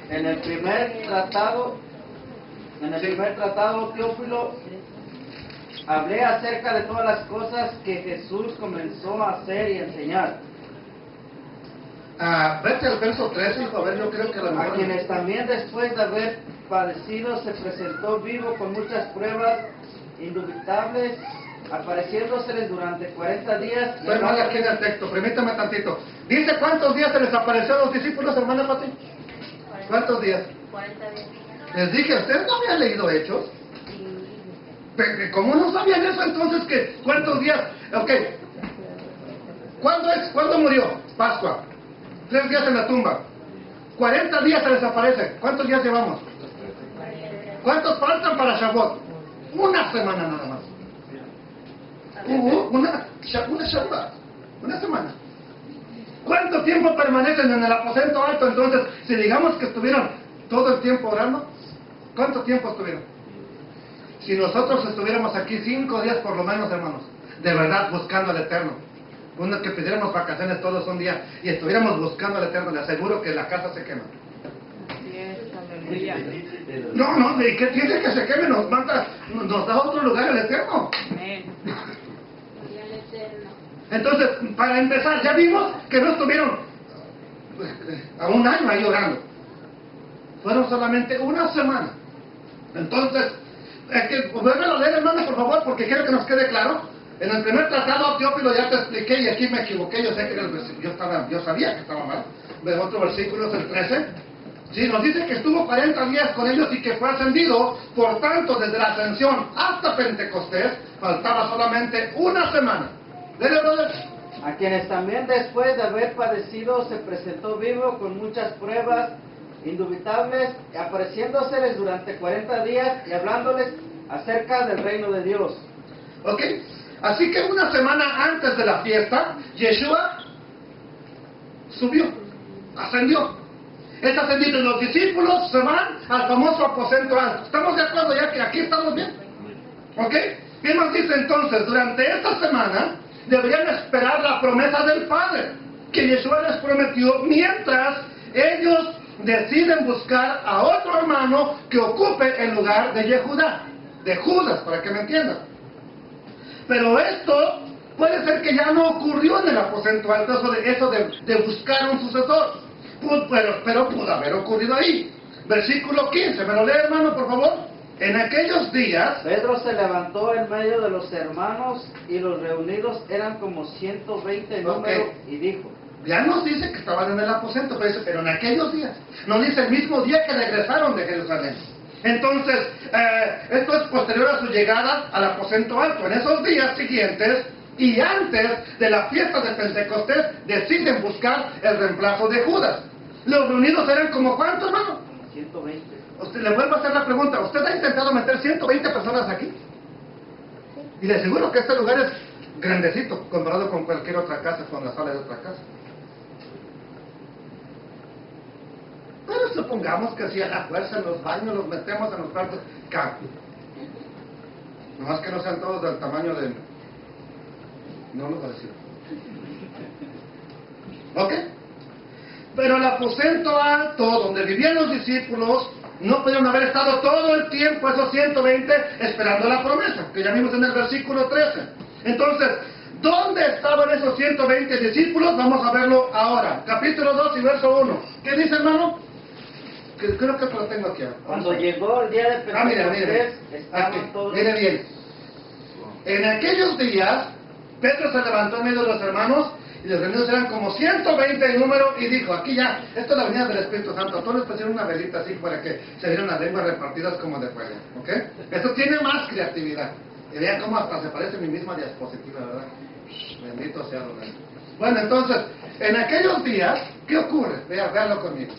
En el primer tratado, Teófilo, hablé acerca de todas las cosas que Jesús comenzó a hacer y enseñar. Vete al verso 3, hijo, a ver, yo creo que la A mejor... quienes también después de haber padecido se presentó vivo con muchas pruebas indubitables apareciéndoseles durante 40 días. Estoy mal aquí en el texto, permítame tantito. Dice cuántos días se les apareció a los discípulos, hermana Pati. ¿Cuántos días? 40 días. Les dije, ¿ustedes no habían leído Hechos? ¿Cómo no sabían eso entonces? Que ¿cuántos días? Ok. ¿Cuándo murió? Pascua. 3 días en la tumba. 40 días se les aparece. ¿Cuántos días llevamos? ¿Cuántos faltan para Shavuot? Una semana nada más. Hubo una Shavuot. Una semana. ¿Cuánto tiempo permanecen en el aposento alto entonces? Si digamos que estuvieron todo el tiempo orando, ¿cuánto tiempo estuvieron? Si nosotros estuviéramos aquí 5 días por lo menos, hermanos, de verdad buscando al Eterno, uno que pidiéramos vacaciones todos un día y estuviéramos buscando al Eterno, le aseguro que la casa se quema. Así es, aleluya. No, ¿y qué tiene que se queme? Nos da otro lugar el Eterno. Amén. Entonces, para empezar, ya vimos que no estuvieron a un año ahí orando. Fueron solamente una semana. Entonces, vuelve a leer, hermano, por favor, porque quiero que nos quede claro. En el primer tratado, Teófilo, ya te expliqué y aquí me equivoqué. Yo sé que era el versículo, yo sabía que estaba mal. De otro versículo es el 13. Sí, nos dice que estuvo 40 días con ellos y que fue ascendido. Por tanto, desde la ascensión hasta Pentecostés, faltaba solamente una semana. Dele, brother. A quienes también después de haber padecido se presentó vivo con muchas pruebas indubitables, apareciéndoseles durante 40 días y hablándoles acerca del reino de Dios. Ok, así que una semana antes de la fiesta, Yeshua subió, ascendió. Es ascendido y los discípulos se van al famoso aposento alto. ¿Estamos de acuerdo ya que aquí estamos bien? ¿Ok? ¿Qué nos dice entonces? Durante esta semana deberían esperar la promesa del Padre, que Yeshua les prometió mientras ellos deciden buscar a otro hermano que ocupe el lugar de Yehudá, de Judas, para que me entiendan. Pero esto puede ser que ya no ocurrió en el aposento alto, eso de buscar un sucesor, pero pudo haber ocurrido ahí. Versículo 15, ¿me lo lee, hermano, por favor? En aquellos días, Pedro se levantó en medio de los hermanos y los reunidos eran como 120 en número y dijo. Ya nos dice que estaban en el aposento, pero en aquellos días. Nos dice el mismo día que regresaron de Jerusalén. Entonces, esto es posterior a su llegada al aposento alto. En esos días siguientes y antes de la fiesta de Pentecostés, deciden buscar el reemplazo de Judas. Los reunidos eran como ¿cuántos, hermano? 120. Usted le vuelvo a hacer la pregunta. ¿Usted ha intentado meter 120 personas aquí? Y le aseguro que este lugar es grandecito comparado con cualquier otra casa, con la sala de otra casa. Pero supongamos que si a la fuerza en los baños los metemos en los cuartos, cabe. Nomás que no sean todos del tamaño de... No lo voy a decir. ¿Ok? Pero el aposento alto donde vivían los discípulos no pudieron haber estado todo el tiempo, esos 120, esperando la promesa, que ya vimos en el versículo 13. Entonces, ¿dónde estaban esos 120 discípulos? Vamos a verlo ahora. Capítulo 2 y verso 1. ¿Qué dice, hermano? Creo que lo tengo aquí. Cuando llegó el día de Pentecostés, estaban aquí, todos... mire bien. En aquellos días, Pedro se levantó en medio de los hermanos y los reunidos eran como 120 en número y dijo, aquí ya, esto es la venida del Espíritu Santo. A todos les pusieron una velita así para que se vieran las lenguas repartidas como de fuego. ¿Ok? Esto tiene más creatividad. Y vean cómo hasta se parece a mi misma diapositiva, ¿verdad? Bendito sea Dios. Bueno, entonces, en aquellos días, ¿qué ocurre? Véanlo conmigo.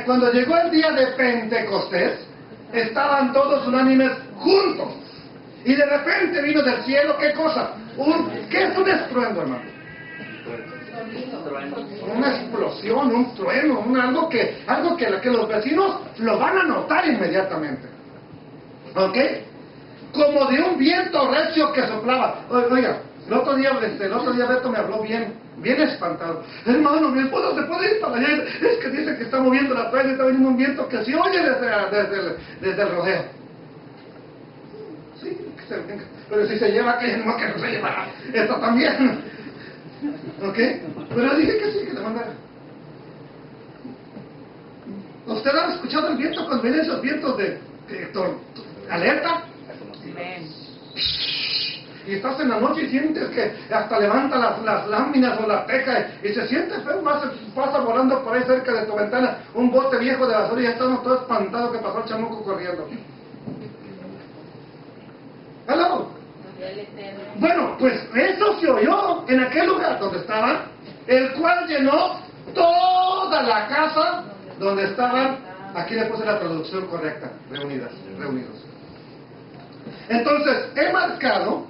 Cuando llegó el día de Pentecostés, estaban todos unánimes juntos. Y de repente vino del cielo, ¿qué cosa? ¿Qué es un estruendo, hermano? Una explosión, un trueno, algo que los vecinos lo van a notar inmediatamente. ¿Ok? Como de un viento recio que soplaba. Oiga, el otro día Beto me habló bien espantado. Hermano, mi esposo se puede ir para allá. Es que dice que está moviendo la playa y está viniendo un viento que se oye desde el rodeo. Sí, que se venga. Pero si se lleva aquella, no que no se llevará. Esto también. ¿Ok? Pero dije que sí, que le mandara. ¿Usted ha escuchado el viento cuando vienen esos vientos de alerta? Amén. y estás en la noche y sientes que hasta levanta las láminas o la teja y se siente feo, pasa volando por ahí cerca de tu ventana un bote viejo de basura y ya estamos todos espantados que pasó el chamuco corriendo. ¿Hello? Bueno, pues eso se oyó en aquel lugar donde estaban, el cual llenó toda la casa donde estaban. Aquí le puse la traducción correcta, reunidos. Entonces, he marcado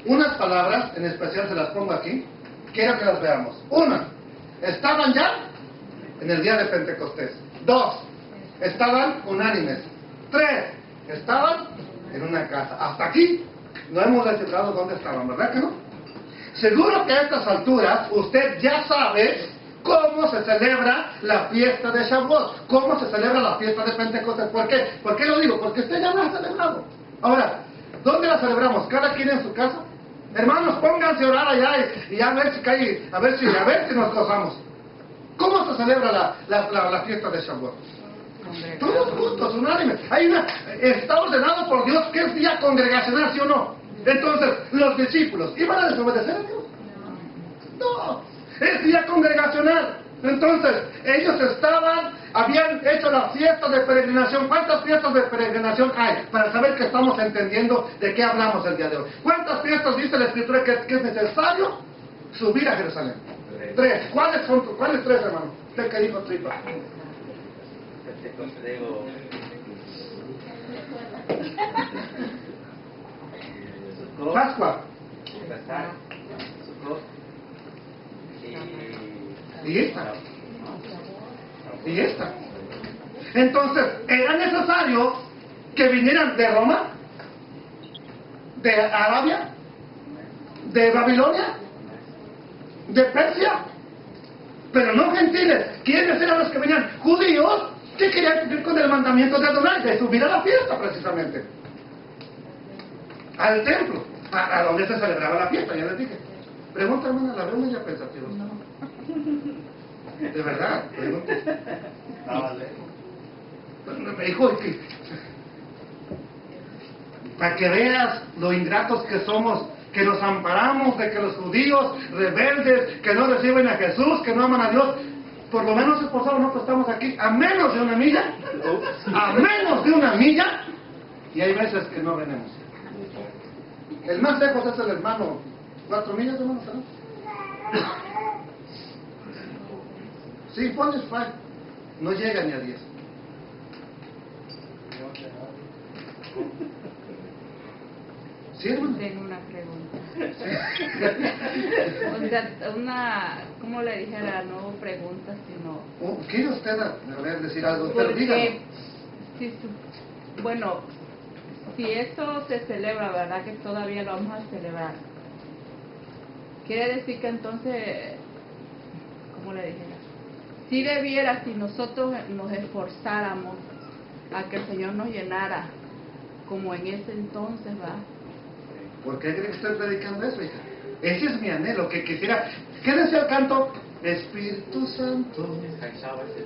unas palabras, en especial se las pongo aquí, quiero que las veamos. Una, estaban ya en el día de Pentecostés. 2, estaban unánimes. 3, estaban en una casa. Hasta aquí no hemos descifrado dónde estaban, ¿verdad que no? Seguro que a estas alturas usted ya sabe cómo se celebra la fiesta de Shavuot, cómo se celebra la fiesta de Pentecostés. ¿Por qué? ¿Por qué lo digo? Porque usted ya la ha celebrado. Ahora, ¿dónde la celebramos? ¿Cada quien en su casa? Hermanos, pónganse a orar allá y a ver si cae, a ver si nos gozamos. ¿Cómo se celebra la fiesta de Shavuot? Todos juntos, unánimes. Estamos ordenados por Dios que es día congregacional, ¿sí o no? Entonces, los discípulos, ¿iban a desobedecer a Dios? No, es día congregacional. Entonces, ellos habían hecho la fiesta de peregrinación. ¿Cuántas fiestas de peregrinación hay? Para saber que estamos entendiendo de qué hablamos el día de hoy. ¿Cuántas fiestas dice la Escritura que es necesario subir a Jerusalén? 3. ¿Cuáles 3, hermano? Usted que dijo tripa. Pascua. Y esta. Entonces, ¿era necesario que vinieran de Roma? ¿De Arabia? ¿De Babilonia? ¿De Persia? Pero no gentiles. ¿Quiénes eran los que venían? Judíos que querían cumplir con el mandamiento de Adonai, de subir a la fiesta precisamente. Al templo, a donde se celebraba la fiesta, ya les dije. Pregunta, hermana, la veo muy pensativa. De verdad, pregunta. Hijo, para que veas lo ingratos que somos, que nos amparamos de que los judíos rebeldes, que no reciben a Jesús, que no aman a Dios, por lo menos esforzados nosotros estamos aquí a menos de una milla, y hay veces que no venimos. El más lejos es el hermano, 4 millas, hermano, ¿no? Sí, pones 5, no llega ni a 10. ¿Sí, hermano? Tengo una pregunta. ¿Cómo le dijera? No pregunta, sino... ¿Quiere usted decir algo? Porque, si eso se celebra, ¿verdad? Que todavía lo vamos a celebrar. Quiere decir que entonces, ¿cómo le dijera? Si debiera, si nosotros nos esforzáramos a que el Señor nos llenara, como en ese entonces, ¿va? ¿Por qué cree que estoy predicando eso, hija? Ese es mi anhelo, que quisiera... ¿Qué decía el canto? Espíritu Santo,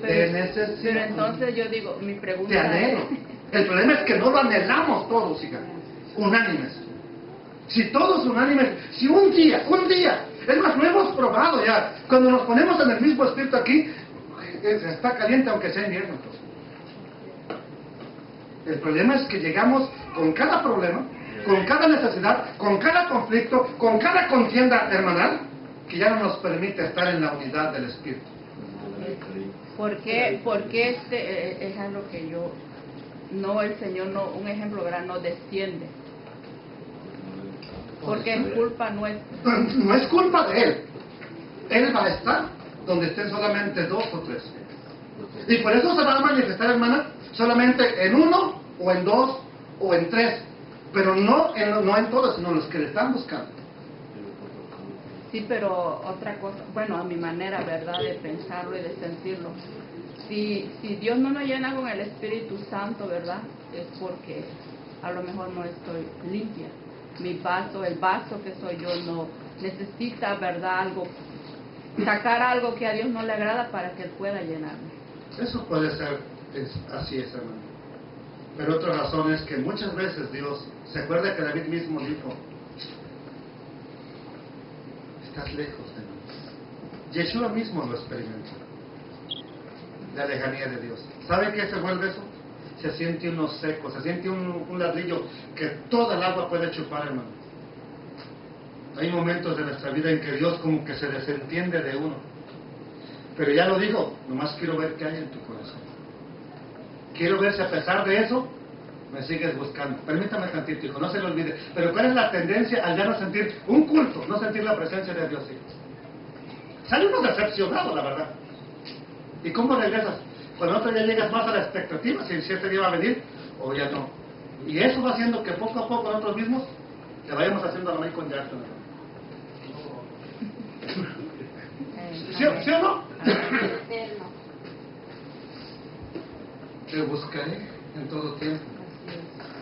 te necesito. Pero entonces yo digo, mi pregunta te anhelo. El problema es que no lo anhelamos todos, hija. Unánimes. Si todos unánimes, si un día, es más, lo hemos probado ya. Cuando nos ponemos en el mismo espíritu aquí, está caliente aunque sea invierno. El problema es que llegamos con cada problema, con cada necesidad, con cada conflicto, con cada contienda hermanal, que ya no nos permite estar en la unidad del espíritu. ¿Por qué es algo que el Señor no, un ejemplo, ¿verdad? No desciende? Porque es culpa nuestra. No es culpa de Él. Él va a estar donde estén solamente 2 o 3. Y por eso se va a manifestar, hermana, solamente en 1, o en 2, o en 3. Pero no en todos, sino los que le están buscando. Sí, pero otra cosa, bueno, a mi manera, ¿verdad?, de pensarlo y de sentirlo. Si Dios no nos llena con el Espíritu Santo, ¿verdad?, es porque a lo mejor no estoy limpia. El vaso que soy yo no necesita, ¿verdad?, sacar algo que a Dios no le agrada para que Él pueda llenarme. Eso puede ser, así es, hermano. Pero otra razón es que muchas veces Dios, ¿se acuerda que David mismo dijo? estás lejos de mí. Yeshua mismo lo experimentó, la lejanía de Dios. ¿Sabe qué se vuelve eso? Se siente uno seco, se siente un ladrillo que toda el agua puede chupar, hermano. Hay momentos de nuestra vida en que Dios como que se desentiende de uno. Pero ya lo digo, nomás quiero ver qué hay en tu corazón. Quiero ver si a pesar de eso me sigues buscando. Permítame tantito, hijo, no se lo olvide. Pero ¿cuál es la tendencia al ya no sentir un culto, no sentir la presencia de Dios, hijo? Sale uno decepcionado, la verdad. ¿Y cómo regresas? Cuando otro ya llegas más a la expectativa, si este día va a venir o ya no. Y eso va haciendo que poco a poco nosotros mismos le vayamos haciendo a la Michael Jackson. ¿Sí o no? Eterno. Te buscaré en todo tiempo.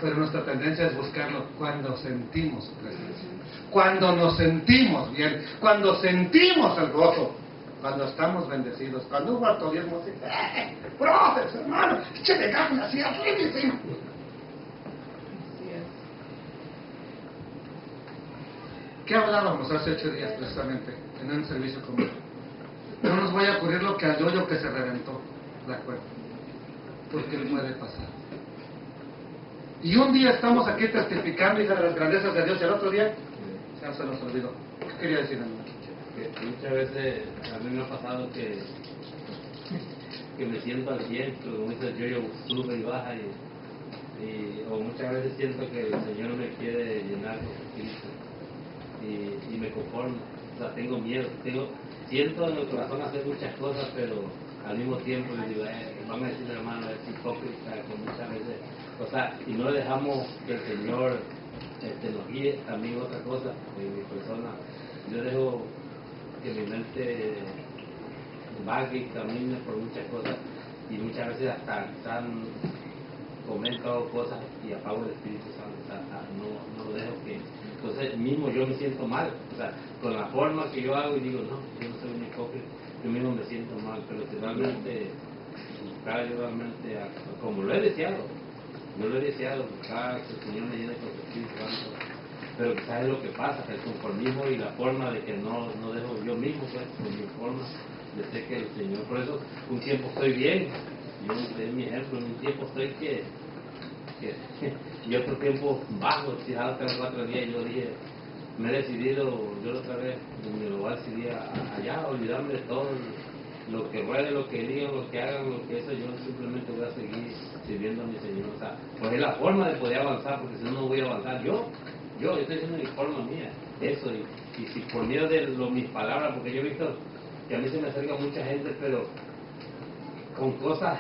Pero nuestra tendencia es buscarlo cuando sentimos su presencia. Cuando nos sentimos bien. Cuando sentimos el gozo. Cuando estamos bendecidos. Cuando hubo autorismo así. ¡Profes, hermano! ¡Échale ganas! ¡Así, así! ¿Qué hablábamos hace 8 días precisamente en un servicio común? No nos vaya a ocurrir lo que al yoyo que se reventó la cuerda, porque puede pasar. Y un día estamos aquí testificando, hija, de las grandezas de Dios, y al otro día ya se nos olvidó. ¿Qué quería decir, hermano? Que muchas veces a mí me ha pasado que me siento al viento, como dice el yoyo, sube y baja, o muchas veces siento que el Señor me quiere llenar con su espíritu y me conformo. O sea, tengo miedo, siento en el corazón hacer muchas cosas, pero al mismo tiempo les digo, van a decir, hermano, es hipócrita, con muchas veces, o sea, y no dejamos que el Señor nos guíe. También otra cosa, en mi persona, yo dejo que mi mente vague y camine por muchas cosas, y muchas veces hasta comento cosas y apago el Espíritu Santo, o sea, no lo dejo que... Entonces mismo yo me siento mal, o sea, con la forma que yo hago y digo, no, yo no soy un hipócrita, yo mismo me siento mal, pero si realmente, buscar yo realmente, como lo he deseado, yo lo he deseado, buscar que el Señor me llene con su Espíritu Santo, pero quizás es lo que pasa, que el conformismo y la forma de que no dejo yo mismo, pues, con mi forma de ser que el Señor, por eso un tiempo estoy bien, yo es mi ejemplo, en un tiempo estoy que y otro tiempo bajo, si cada 3 o 4 días yo dije, me he decidido, yo otra vez me lo voy a decidir allá, olvidarme de todo lo que ruede, lo que digan, lo que hagan, lo que eso, yo simplemente voy a seguir sirviendo a mi Señor. O sea, pues es la forma de poder avanzar, porque si no, no voy a avanzar. Yo estoy haciendo mi forma mía, eso, y si por miedo de mis palabras, porque yo he visto que a mí se me acerca mucha gente, pero con cosas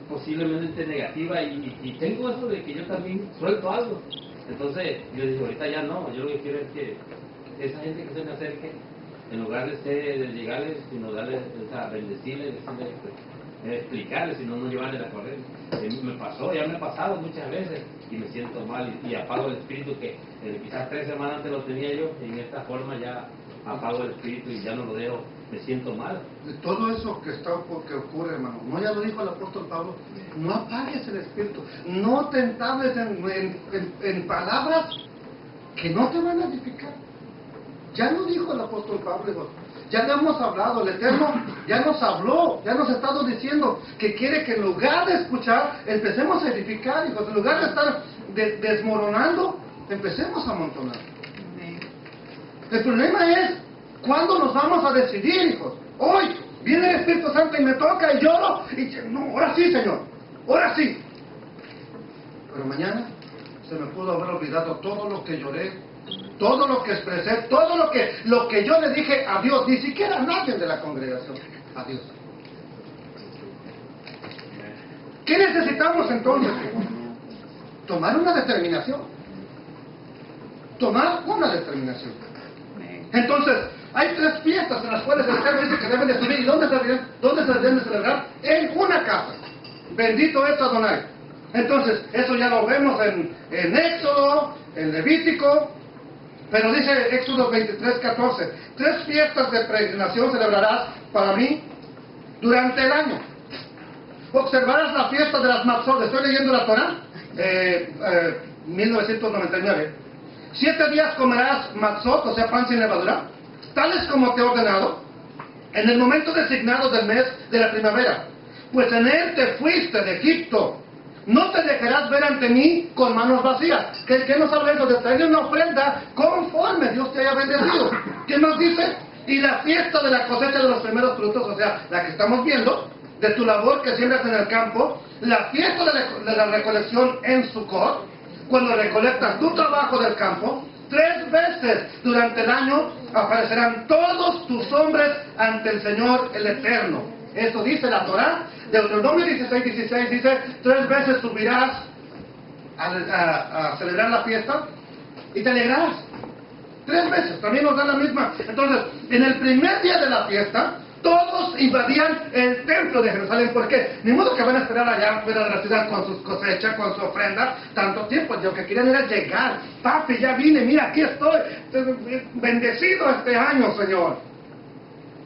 posiblemente negativa, y tengo eso de que yo también suelto algo. Entonces yo digo, ahorita ya no, yo lo que quiero es que esa gente que se me acerque, en lugar de llegarles, sino darles, o sea, bendecirles, decirles, explicarles, sino no llevarles la corriente. Me pasó, ya me ha pasado muchas veces y me siento mal y apago el espíritu que quizás 3 semanas antes lo tenía yo, y en esta forma ya apago el espíritu y ya no lo dejo, me siento mal. De todo eso que ocurre, hermano, ¿no ya lo dijo el apóstol Pablo? No apagues el espíritu, no te entables en palabras que no te van a edificar. Ya lo dijo el apóstol Pablo, hijo. Ya le hemos hablado, el Eterno ya nos habló, ya nos ha estado diciendo que quiere que en lugar de escuchar, empecemos a edificar, hijos. En lugar de estar desmoronando, empecemos a amontonar. El problema es, ¿cuándo nos vamos a decidir, hijos? Hoy viene el Espíritu Santo y me toca y lloro, y no, ahora sí, Señor, ahora sí. Pero mañana se me pudo haber olvidado todo lo que lloré, todo lo que expresé, todo lo que yo le dije a Dios, ni siquiera a nadie de la congregación, a Dios. ¿Qué necesitamos entonces? Tomar una determinación. Tomar una determinación. Entonces, hay 3 fiestas en las cuales el Eterno dice que deben de subir. ¿Y dónde se deben de celebrar? En una casa. Bendito es Adonai. Entonces, eso ya lo vemos en Éxodo, en Levítico. Pero dice Éxodo 23:14, 3 fiestas de peregrinación celebrarás para mí durante el año. Observarás la fiesta de las Matzot. Estoy leyendo la Torah, 1999. 7 días comerás matzot, o sea, pan sin levadura. tales como te he ordenado, en el momento designado del mes de la primavera, pues en él te fuiste de Egipto. No te dejarás ver ante mí con manos vacías. ¿Qué nos habla eso? De traer una ofrenda conforme Dios te haya bendecido. ¿Qué nos dice? Y la fiesta de la cosecha de los primeros frutos, o sea, la que estamos viendo, de tu labor que siembras en el campo, la fiesta de la recolección en Sucot, cuando recolectas tu trabajo del campo, 3 veces durante el año aparecerán todos tus hombres ante el Señor el Eterno. Eso dice la Torá. Deuteronomio 16:16 dice, 3 veces subirás a celebrar la fiesta y te alegrarás. 3 veces, también nos da la misma. Entonces, en el primer día de la fiesta, todos invadían el templo de Jerusalén. ¿Por qué? Ni modo que van a esperar allá fuera de la ciudad con sus cosechas, con su ofrenda, tanto tiempo. Lo que querían era llegar. Papi, ya vine, mira, aquí estoy. Bendecido este año, Señor.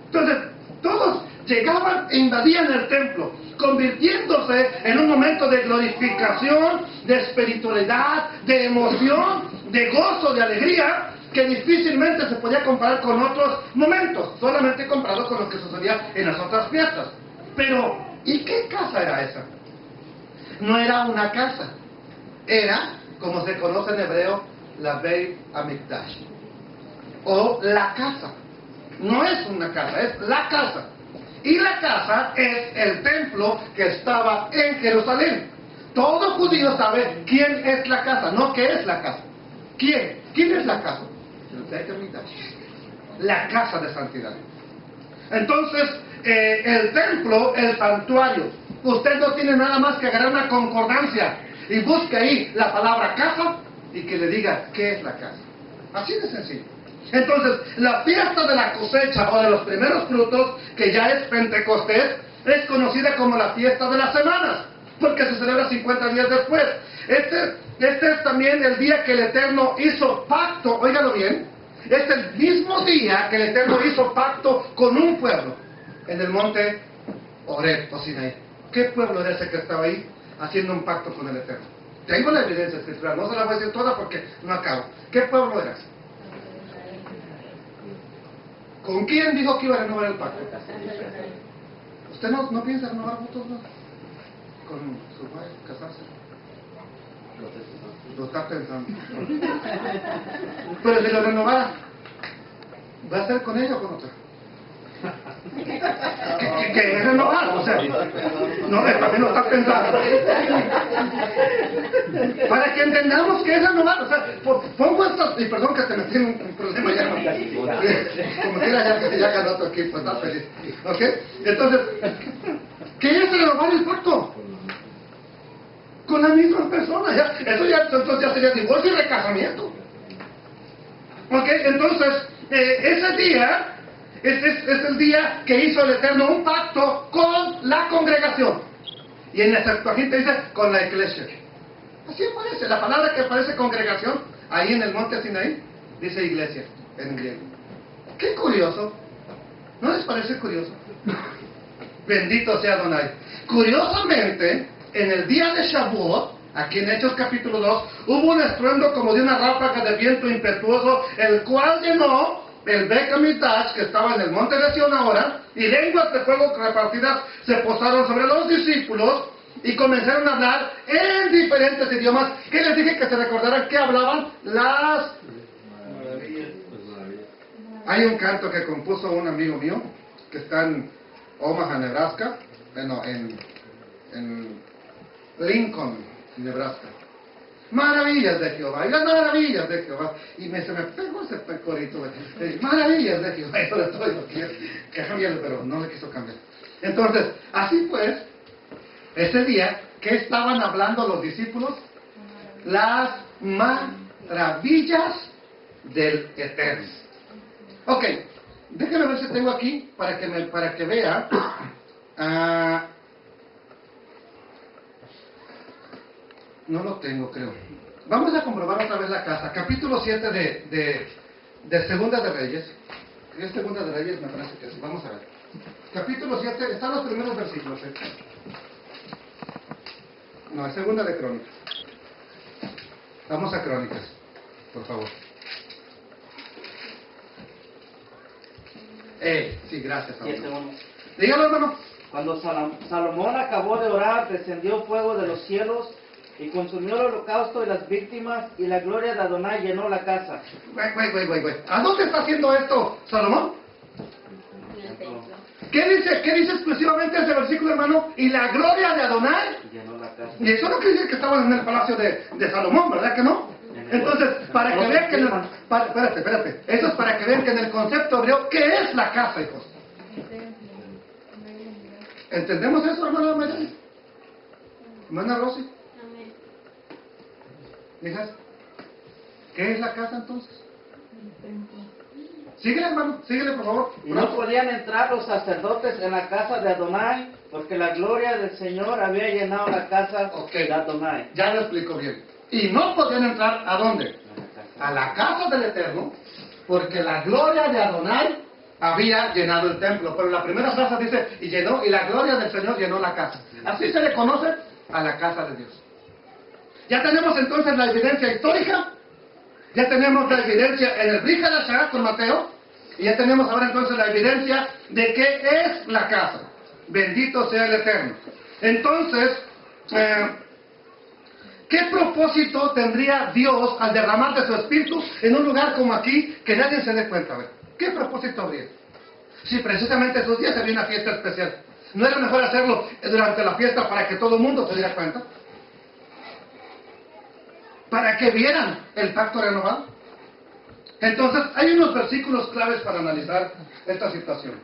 Entonces, todos llegaban e invadían el templo, convirtiéndose en un momento de glorificación, de espiritualidad, de emoción, de gozo, de alegría, que difícilmente se podía comparar con otros momentos, solamente comparado con lo que sucedía en las otras fiestas. Pero, ¿y qué casa era esa? No era una casa, era, como se conoce en hebreo, la Beit Hamikdash, o la casa. No es una casa, es la casa. Y la casa es el templo que estaba en Jerusalén. Todo judío sabe quién es la casa, no qué es la casa. ¿Quién? ¿Quién es la casa? El Beit Hamikdash, la casa de santidad. Entonces, el templo, el santuario, usted no tiene nada más que agarrar una concordancia y busque ahí la palabra casa y que le diga qué es la casa. Así de sencillo. Entonces, la fiesta de la cosecha o de los primeros frutos, que ya es Pentecostés, es conocida como la fiesta de las semanas, porque se celebra 50 días después. Este es también el día que el Eterno hizo pacto, óigalo bien, es el mismo día que el Eterno hizo pacto con un pueblo, en el monte Horeb o Sinaí. ¿Qué pueblo era ese que estaba ahí haciendo un pacto con el Eterno? Tengo la evidencia escritural, no se la voy a decir toda porque no acabo. ¿Qué pueblo era ese? ¿Con quién dijo que iba a renovar el pacto? ¿Usted no piensa renovar votos, no? ¿Con su padre, casarse? Lo está pensando. Pero si lo renovara, ¿va a ser con ella o con otra? ¿Qué es renovar? O sea, no, también lo está pensando. Para que entendamos que es renovar, o sea, pongo esto, y perdón que te metí en un problema ya, como quiera ya cada otro aquí, pues está feliz. ¿Ok? Entonces, ¿qué es renovar el pacto? Con la misma persona, entonces ya sería divorcio y recasamiento. ¿Ok? Entonces, ese día es el día que hizo el Eterno un pacto con la congregación. Y en la Septuaginta dice con la iglesia. Así aparece, la palabra que aparece congregación, ahí en el monte Sinaí, dice iglesia, en griego. Qué curioso, ¿no les parece curioso? Bendito sea Adonai. Curiosamente, en el día de Shavuot, aquí en Hechos capítulo 2, hubo un estruendo como de una ráfaga de viento impetuoso, el cual llenó el Beit Hamikdash que estaba en el monte de Sion ahora, y lenguas de fuego repartidas se posaron sobre los discípulos y comenzaron a hablar en diferentes idiomas. ¿Qué les dije que se recordaran que hablaban? Las maravillas. Hay un canto que compuso un amigo mío que está en Omaha, Nebraska, en Lincoln, Nebraska. Maravillas de Jehová, y las maravillas de Jehová. Y se me pegó ese corito. Maravillas de Jehová, y sobre todo lo que cambiarlo, pero no le quiso cambiar. Entonces, así pues, ese día, ¿qué estaban hablando los discípulos? Las maravillas del Eterno. Ok, déjenme ver si tengo aquí para que vea. No lo tengo, creo. Vamos a comprobar otra vez la casa. Capítulo 7 de Segunda de Reyes. ¿Es Segunda de Reyes? Me parece que sí. Vamos a ver. Capítulo 7, están los primeros versículos. No, es Segunda de Crónicas. Vamos a Crónicas, por favor. Sí, gracias, hermano. 7:1. Dígalo, hermano. Cuando Salomón acabó de orar, descendió fuego de los cielos y consumió el holocausto y las víctimas, y la gloria de Adonai llenó la casa. Güey. ¿A dónde está haciendo esto Salomón? En el templo. ¿Qué dice exclusivamente ese versículo, hermano? Y la gloria de Adonai. Llenó la casa. Y eso no quiere decir que estaban en el palacio de Salomón, ¿verdad que no? Entonces, para que vean que... Espérate. Eso es para que vean que en el concepto hebreo, ¿qué es la casa, hijos? ¿Entendemos eso, hermana Mayeli? Hermana Rosy, Amén. hijas, ¿qué es la casa entonces? Síguele, hermano, síguele, por favor. Y no podían entrar los sacerdotes en la casa de Adonai, porque la gloria del Señor había llenado la casa de Adonai. Ya lo explico bien. Y no podían entrar, ¿a dónde? A la casa del Eterno, porque la gloria de Adonai había llenado el templo. Pero la primera frase dice, y la gloria del Señor llenó la casa. Así se le conoce a la casa de Dios. Ya tenemos entonces la evidencia histórica, ya tenemos la evidencia en el Brija de Shara con Mateo, y ya tenemos ahora entonces la evidencia de qué es la casa. Bendito sea el Eterno. Entonces, ¿qué propósito tendría Dios al derramar de su espíritu en un lugar como aquí que nadie se dé cuenta? A ver, ¿qué propósito habría? Si precisamente esos días había una fiesta especial, ¿no era mejor hacerlo durante la fiesta para que todo el mundo se diera cuenta? Para que vieran el pacto renovado. Entonces, hay unos versículos claves para analizar esta situación.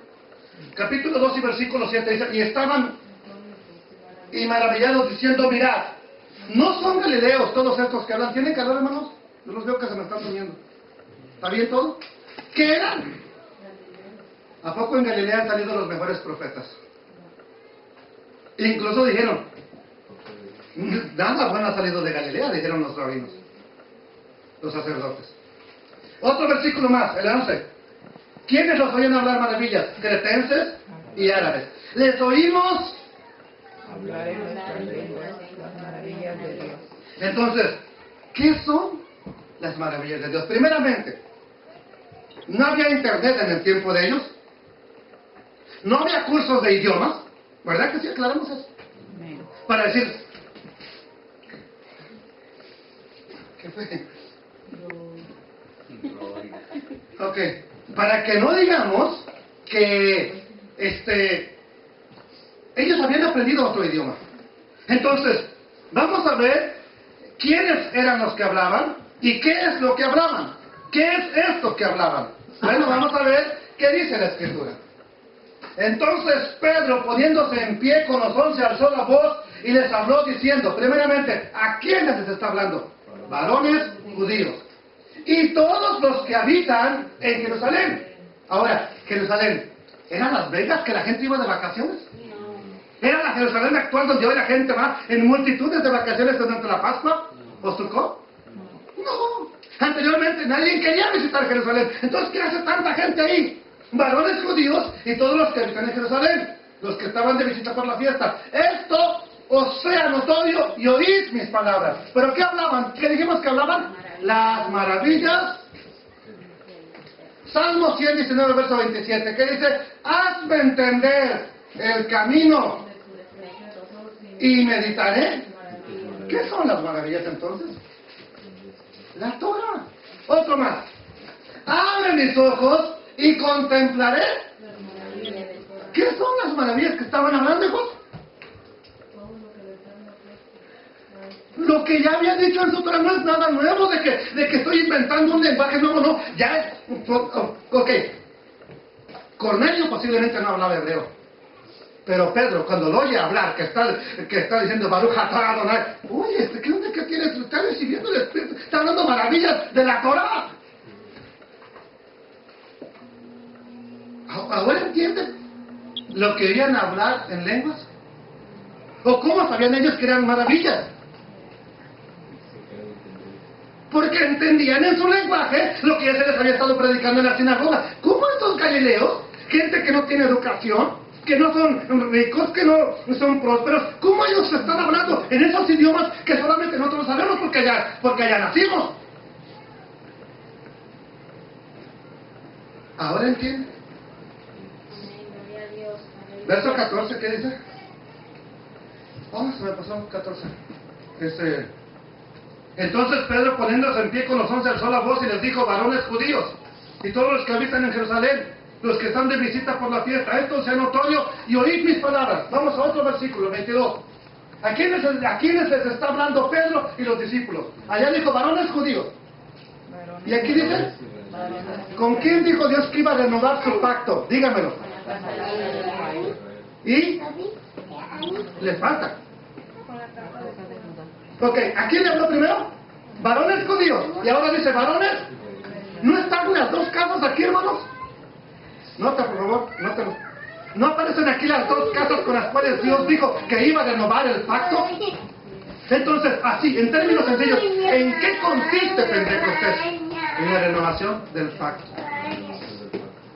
Capítulo 2 y versículo 7 dice, y estaban y maravillados diciendo, mirad, no son galileos todos estos que hablan. ¿Tienen calor, hermanos? Yo los veo que se me están durmiendo. ¿Está bien todo? ¿Qué eran? ¿A poco en Galilea han salido los mejores profetas? Incluso dijeron, nada bueno ha salido de Galilea, dijeron los rabinos, los sacerdotes. Otro versículo más, el 11. ¿Quiénes los oían hablar maravillas? Cretenses y árabes. Les oímos Hablar en nuestras lenguas las maravillas de Dios. Entonces, ¿qué son las maravillas de Dios? Primeramente, no había internet en el tiempo de ellos, no había cursos de idiomas, ¿verdad que sí? Aclaramos eso. Para decir, ¿qué fue? Ok, para que no digamos que ellos habían aprendido otro idioma. Entonces, vamos a ver quiénes eran los que hablaban y qué es lo que hablaban. ¿Qué es esto que hablaban? Bueno, vamos a ver qué dice la Escritura. Entonces Pedro, poniéndose en pie con los 11, alzó la voz y les habló diciendo, primeramente, ¿a quiénes les está hablando? Varones judíos. Y todos los que habitan en Jerusalén. Ahora, Jerusalén, ¿eran Las Vegas que la gente iba de vacaciones? ¿Era la Jerusalén actual donde hoy la gente va en multitudes de vacaciones durante la Pascua? ¿O Sukkot? No. Anteriormente nadie quería visitar Jerusalén. Entonces, ¿qué hace tanta gente ahí? Varones judíos y todos los que habitan en Jerusalén, los que estaban de visita por la fiesta. Esto os sea notorio y oíd mis palabras. ¿Pero qué hablaban? ¿Qué dijimos que hablaban? Las maravillas. Salmo 119, verso 27, que dice, hazme entender el camino y meditaré. ¿Qué son las maravillas entonces? La Torah. Otro más. Abre mis ojos y contemplaré. ¿Qué son las maravillas que estaban hablando, hijos? Lo que ya había dicho en su Torah no es nada nuevo, de que estoy inventando un lenguaje nuevo, no. Ya es... Ok. Cornelio posiblemente no hablaba hebreo. Pero Pedro, cuando lo oye hablar, que está diciendo Baruch atah Adonai, oye, ¿qué onda que tienes? Está recibiendo el Espíritu, está hablando maravillas de la Torah. ¿Ahora entienden lo que querían hablar en lenguas? ¿O cómo sabían ellos que eran maravillas? Porque entendían en su lenguaje lo que ya se les había estado predicando en la sinagoga. ¿Cómo estos galileos, gente que no tiene educación, que no son ricos, que no son prósperos, cómo ellos están hablando en esos idiomas que solamente nosotros sabemos porque allá nacimos? ¿Ahora entienden? Verso 14, ¿qué dice? Oh, se me pasó 14. Entonces Pedro, poniéndose en pie con los 11, alzó la voz y les dijo: varones judíos y todos los que habitan en Jerusalén, los que están de visita por la fiesta, esto sea notorio y oíd mis palabras. Vamos a otro versículo, 22. ¿A quiénes les está hablando Pedro y los discípulos? Allá dijo varones judíos. ¿Y aquí dice? ¿Con quién dijo Dios que iba a renovar su pacto? Dígamelo. ¿Y? Les falta. Ok, ¿a quién le habló primero? Varones judíos. Y ahora dice varones. ¿No están las dos casas aquí, hermanos? Nota, por favor, nótalo. ¿No aparecen aquí las dos casas con las cuales Dios dijo que iba a renovar el pacto? Entonces, así, en términos sencillos, ¿en qué consiste Pentecostés? En la renovación del pacto.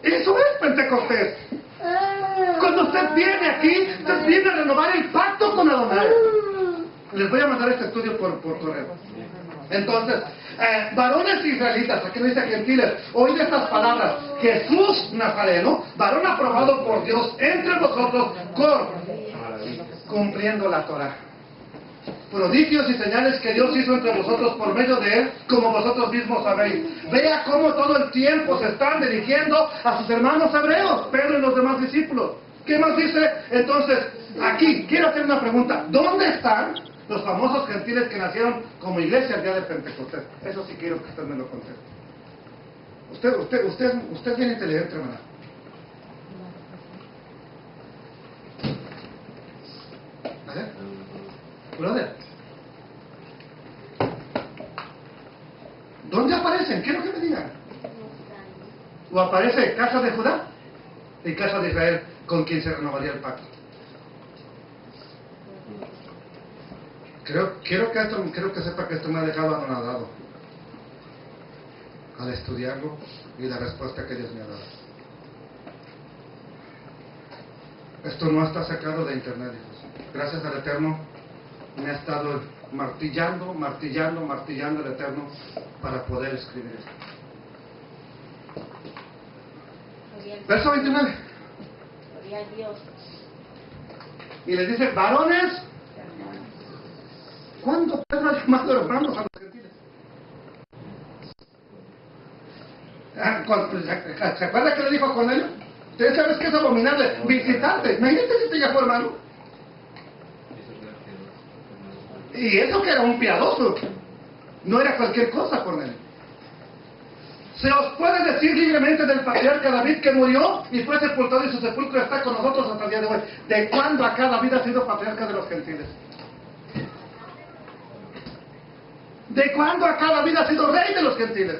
Eso es Pentecostés. Cuando usted viene aquí, usted viene a renovar el pacto con Adonai. Les voy a mandar este estudio por correo. Entonces, varones israelitas, aquí no dice gentiles, oíd estas palabras: Jesús Nazareno, varón aprobado por Dios entre vosotros, cumpliendo la Torah. Prodigios y señales que Dios hizo entre vosotros por medio de él, como vosotros mismos sabéis. Vea cómo todo el tiempo se están dirigiendo a sus hermanos hebreos, Pedro y los demás discípulos. ¿Qué más dice? Entonces, aquí, quiero hacer una pregunta. ¿Dónde están los famosos gentiles que nacieron como iglesia el día de Pentecostés? Eso sí quiero que usted me lo conteste. Usted es bien inteligente, hermana. ¿Vale? Brother, ¿dónde aparecen? Quiero que me digan. ¿O aparece casa de Judá y casa de Israel con quien se renovaría el pacto? Quiero que sepa que esto me ha dejado anonadado al estudiarlo y la respuesta que Dios me ha dado. Esto no está sacado de internet, hijos. Gracias al Eterno me ha estado martillando el Eterno para poder escribir esto. Verso 29. Gloria a Dios. Y les dice: varones. ¿Cuándo Pedro ha llamado hermanos a los gentiles? ¿Se acuerda que le dijo a Cornelio? ¿Ustedes saben que es abominable visitarte? Imagínate si te llamó hermano. Y eso que era un piadoso. No era cualquier cosa, Cornelio. Se os puede decir libremente del patriarca David, que murió y fue sepultado, y su sepulcro está con nosotros hasta el día de hoy. ¿De cuándo acá David ha sido patriarca de los gentiles? ¿De cuándo acá David ha sido rey de los gentiles?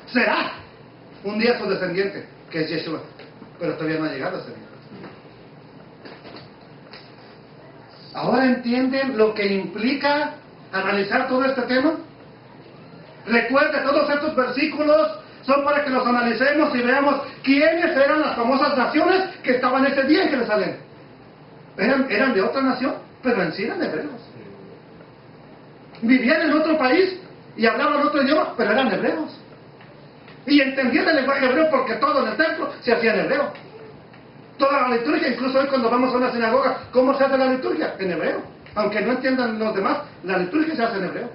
Será un día su descendiente, que es Yeshua, pero todavía no ha llegado a ese día. ¿Ahora entienden lo que implica analizar todo este tema? Recuerde, todos estos versículos son para que los analicemos y veamos quiénes eran las famosas naciones que estaban ese día en Jerusalén. Eran de otra nación, pero en sí eran hebreos. Vivían en otro país y hablaban otro idioma, pero eran hebreos. Y entendían el lenguaje hebreo porque todo en el templo se hacía en hebreo. Toda la liturgia, incluso hoy cuando vamos a una sinagoga, ¿cómo se hace la liturgia? En hebreo. Aunque no entiendan los demás, la liturgia se hace en hebreo.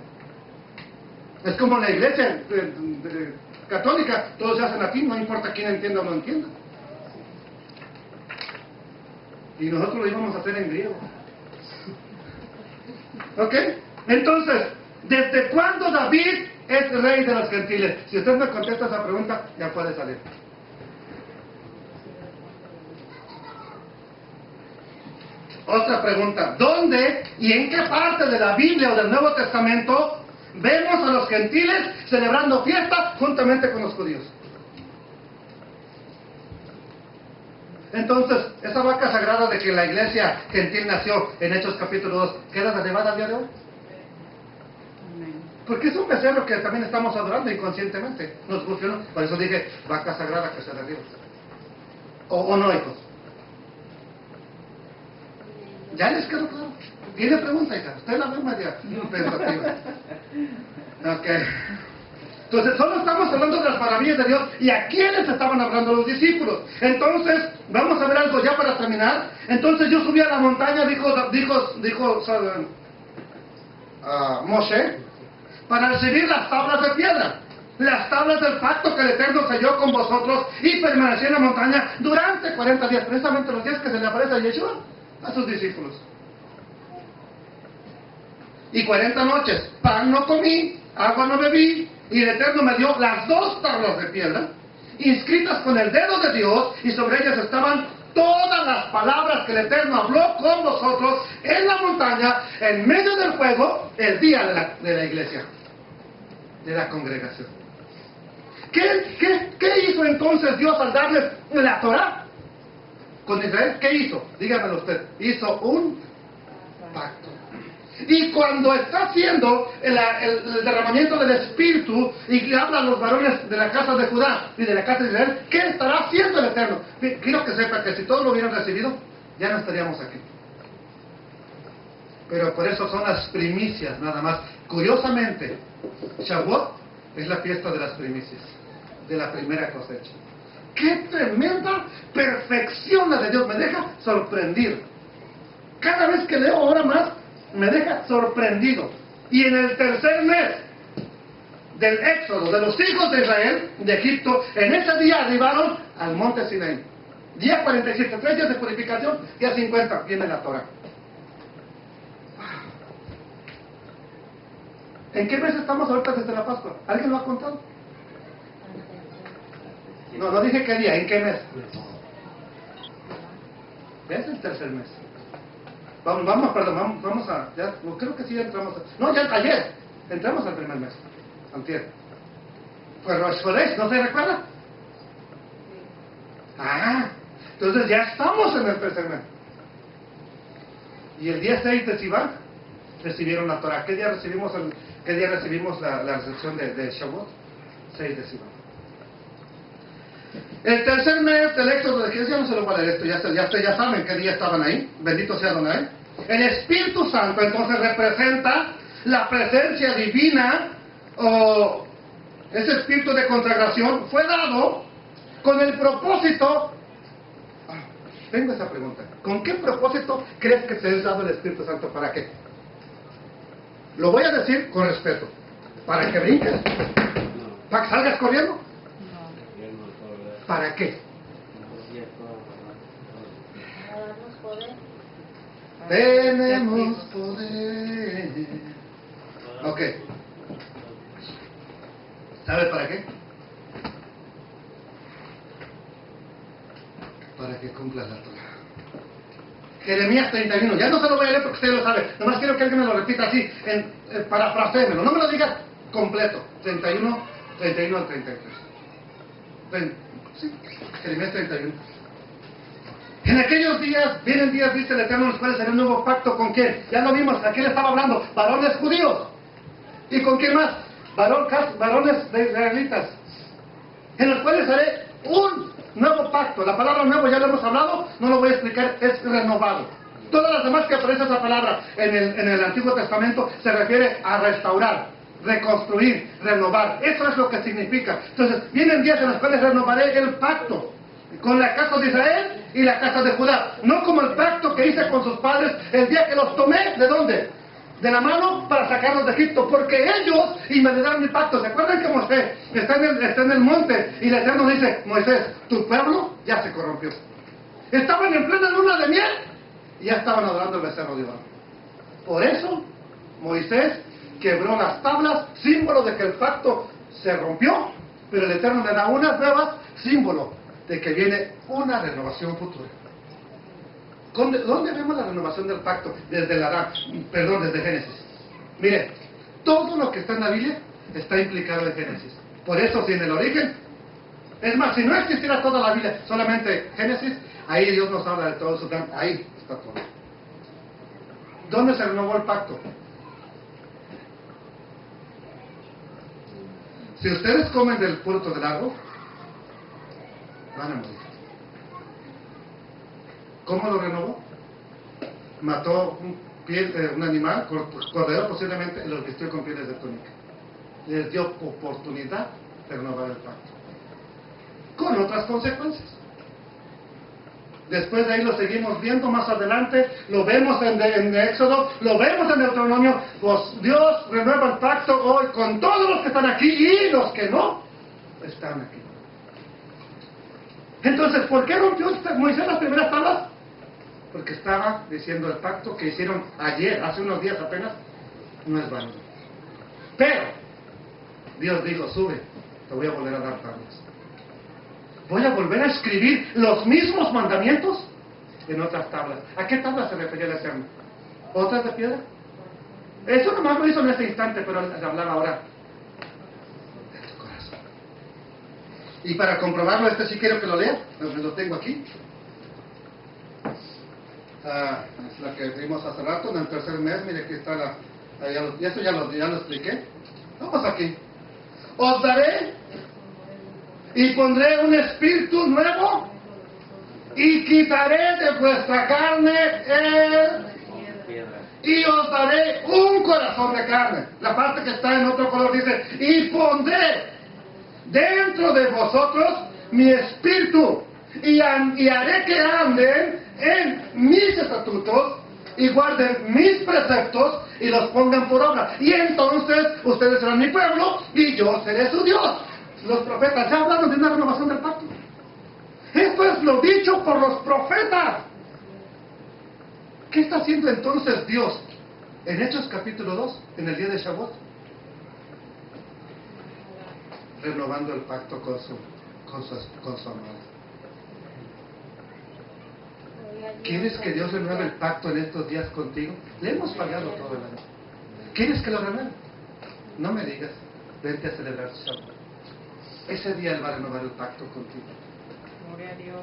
Es como en la iglesia católica, todo se hace en latín, no importa quién entienda o no entienda. Y nosotros lo íbamos a hacer en griego. ¿Ok? Entonces, ¿desde cuándo David es rey de los gentiles? Si usted me contesta esa pregunta, ya puede salir. Otra pregunta: ¿dónde y en qué parte de la Biblia o del Nuevo Testamento vemos a los gentiles celebrando fiestas juntamente con los judíos? Entonces, esa vaca sagrada de que la iglesia gentil nació en Hechos capítulo 2, ¿queda derribada al día de hoy? Porque es un becerro que también estamos adorando inconscientemente. Nos funcionó. Por eso dije, vaca sagrada que se derriba. ¿O no, hijos? ¿Ya les quedó claro? ¿Tiene pregunta, hija? Usted la ve media pensativa. Ok. Entonces, solo estamos hablando de las maravillas de Dios y a quiénes estaban hablando los discípulos. Entonces, vamos a ver algo ya para terminar. Entonces, yo subí a la montaña, dijo Moshe, para recibir las tablas de piedra, las tablas del pacto que el Eterno selló con vosotros, y permanecí en la montaña durante 40 días, precisamente los días que se le aparece a Yeshua, a sus discípulos. Y 40 noches, pan no comí, agua no bebí, y el Eterno me dio las 2 tablas de piedra, inscritas con el dedo de Dios, y sobre ellas estaban todas las palabras que el Eterno habló con vosotros en la montaña, en medio del fuego, el día de la iglesia, de la congregación. ¿Qué hizo entonces Dios al darles la Torah con Israel? ¿Qué hizo? Dígamelo usted. Hizo un pacto. Y cuando está haciendo el derramamiento del Espíritu y habla a los varones de la casa de Judá y de la casa de Israel, ¿qué estará haciendo el Eterno? Quiero que sepa que si todos lo hubieran recibido, ya no estaríamos aquí. Pero por eso son las primicias nada más. Curiosamente, Shavuot es la fiesta de las primicias, de la primera cosecha. ¡Qué tremenda perfección la de Dios! Me deja sorprendido. Cada vez que leo ahora más, me deja sorprendido. Y en el tercer mes del éxodo de los hijos de Israel, de Egipto, en ese día arribaron al monte Sinaí. Día 47, 3 días de purificación, día 50, viene la Torah. ¿En qué mes estamos ahorita desde la Pascua? ¿Alguien lo ha contado? No dije qué día, ¿en qué mes? Es el tercer mes. Vamos a, ya, no, creo que sí entramos, ya ayer, entramos al primer mes, antier. Pues Rosh Chodesh, ¿no se recuerda? Entonces ya estamos en el tercer mes. Y el día 6 de Sivan recibieron la Torah. ¿Qué día recibimos la recepción de Shavuot? 6 de Sivan. El tercer mes del éxodo de Egipto, ya no se lo voy a leer esto, ya saben qué día estaban ahí, bendito sea Adonai. El Espíritu Santo entonces representa la presencia divina, o ese espíritu de consagración fue dado con el propósito. Tengo esa pregunta, ¿con qué propósito crees que te es dado el Espíritu Santo? ¿Para qué? Lo voy a decir con respeto, ¿para que brinques? ¿Para que salgas corriendo? ¿Para qué? Para darnos poder. Tenemos poder. Ok. ¿Sabe para qué? Para que cumpla la Torah. Jeremías 31. Ya no se lo voy a leer porque usted lo sabe. Nomás quiero que alguien me lo repita así, parafrasémelo. No me lo diga completo. 31 al 33. Sí, Jeremías 31. En aquellos días, vienen días, dice el Eterno, en los cuales haré un nuevo pacto. ¿Con quién? Ya lo vimos, ¿a quién le estaba hablando? Varones judíos. ¿Y con quién más? Varones de israelitas. En los cuales haré un nuevo pacto. La palabra nuevo ya lo hemos hablado, no lo voy a explicar, es renovado. Todas las demás que aparece esa palabra en el Antiguo Testamento se refiere a restaurar, reconstruir, renovar. Eso es lo que significa. Entonces, vienen días en los cuales renovaré el pacto con la casa de Israel y la casa de Judá. No como el pacto que hice con sus padres el día que los tomé, ¿de dónde? De la mano para sacarlos de Egipto, porque ellos invalidaron mi pacto. ¿Se acuerdan que Moisés está en el monte y el Eterno dice: Moisés, tu pueblo ya se corrompió? Estaban en plena luna de miel y ya estaban adorando el becerro de oro. Por eso Moisés quebró las tablas, símbolo de que el pacto se rompió, pero el Eterno le da unas nuevas, símbolo de que viene una renovación futura. ¿Dónde vemos la renovación del pacto? Desde Génesis. Mire, todo lo que está en la Biblia está implicado en Génesis. Por eso, si en el origen, es más, si no existiera toda la Biblia, solamente Génesis, ahí Dios nos habla de todo su plan, ahí está todo. ¿Dónde se renovó el pacto? Si ustedes comen del fruto del árbol, van a morir. ¿Cómo lo renovó? Mató un animal, cordero posiblemente, y los vistió con pieles de túnica. les dio oportunidad de renovar el pacto, con otras consecuencias. Después de ahí lo seguimos viendo más adelante, lo vemos en Éxodo, lo vemos en Deuteronomio. Pues Dios renueva el pacto hoy con todos los que están aquí y los que no están aquí. Entonces, ¿por qué rompió Moisés las primeras tablas? Porque estaba diciendo el pacto que hicieron ayer, hace unos días apenas, no es válido. Pero Dios dijo, sube, te voy a volver a dar tablas. Voy a volver a escribir los mismos mandamientos en otras tablas. ¿A qué tablas se refería el Eterno? ¿Otras de piedra? Eso nomás lo hizo en ese instante, pero hablaba ahora de tu corazón. Y para comprobarlo, sí quiero que lo lea, lo tengo aquí. Es la que vimos hace rato, en el tercer mes. Mire, aquí está y eso ya lo expliqué. Vamos aquí. Os daré y pondré un espíritu nuevo y quitaré de vuestra carne y os daré un corazón de carne. La parte que está en otro color dice, y pondré dentro de vosotros mi espíritu y haré que anden en mis estatutos y guarden mis preceptos y los pongan por obra. Y entonces ustedes serán mi pueblo y yo seré su Dios. Los profetas ya hablaron de una renovación del pacto. Esto es lo dicho por los profetas. ¿Qué está haciendo entonces Dios en Hechos capítulo 2, en el día de Shavuot? Renovando el pacto con su amada. ¿Quieres que Dios renueve el pacto en estos días contigo? Le hemos fallado todo el año. ¿Quieres que lo renueve? No me digas, vente a celebrar Shavuot. Ese día Él va a renovar el pacto contigo. Gloria a Dios.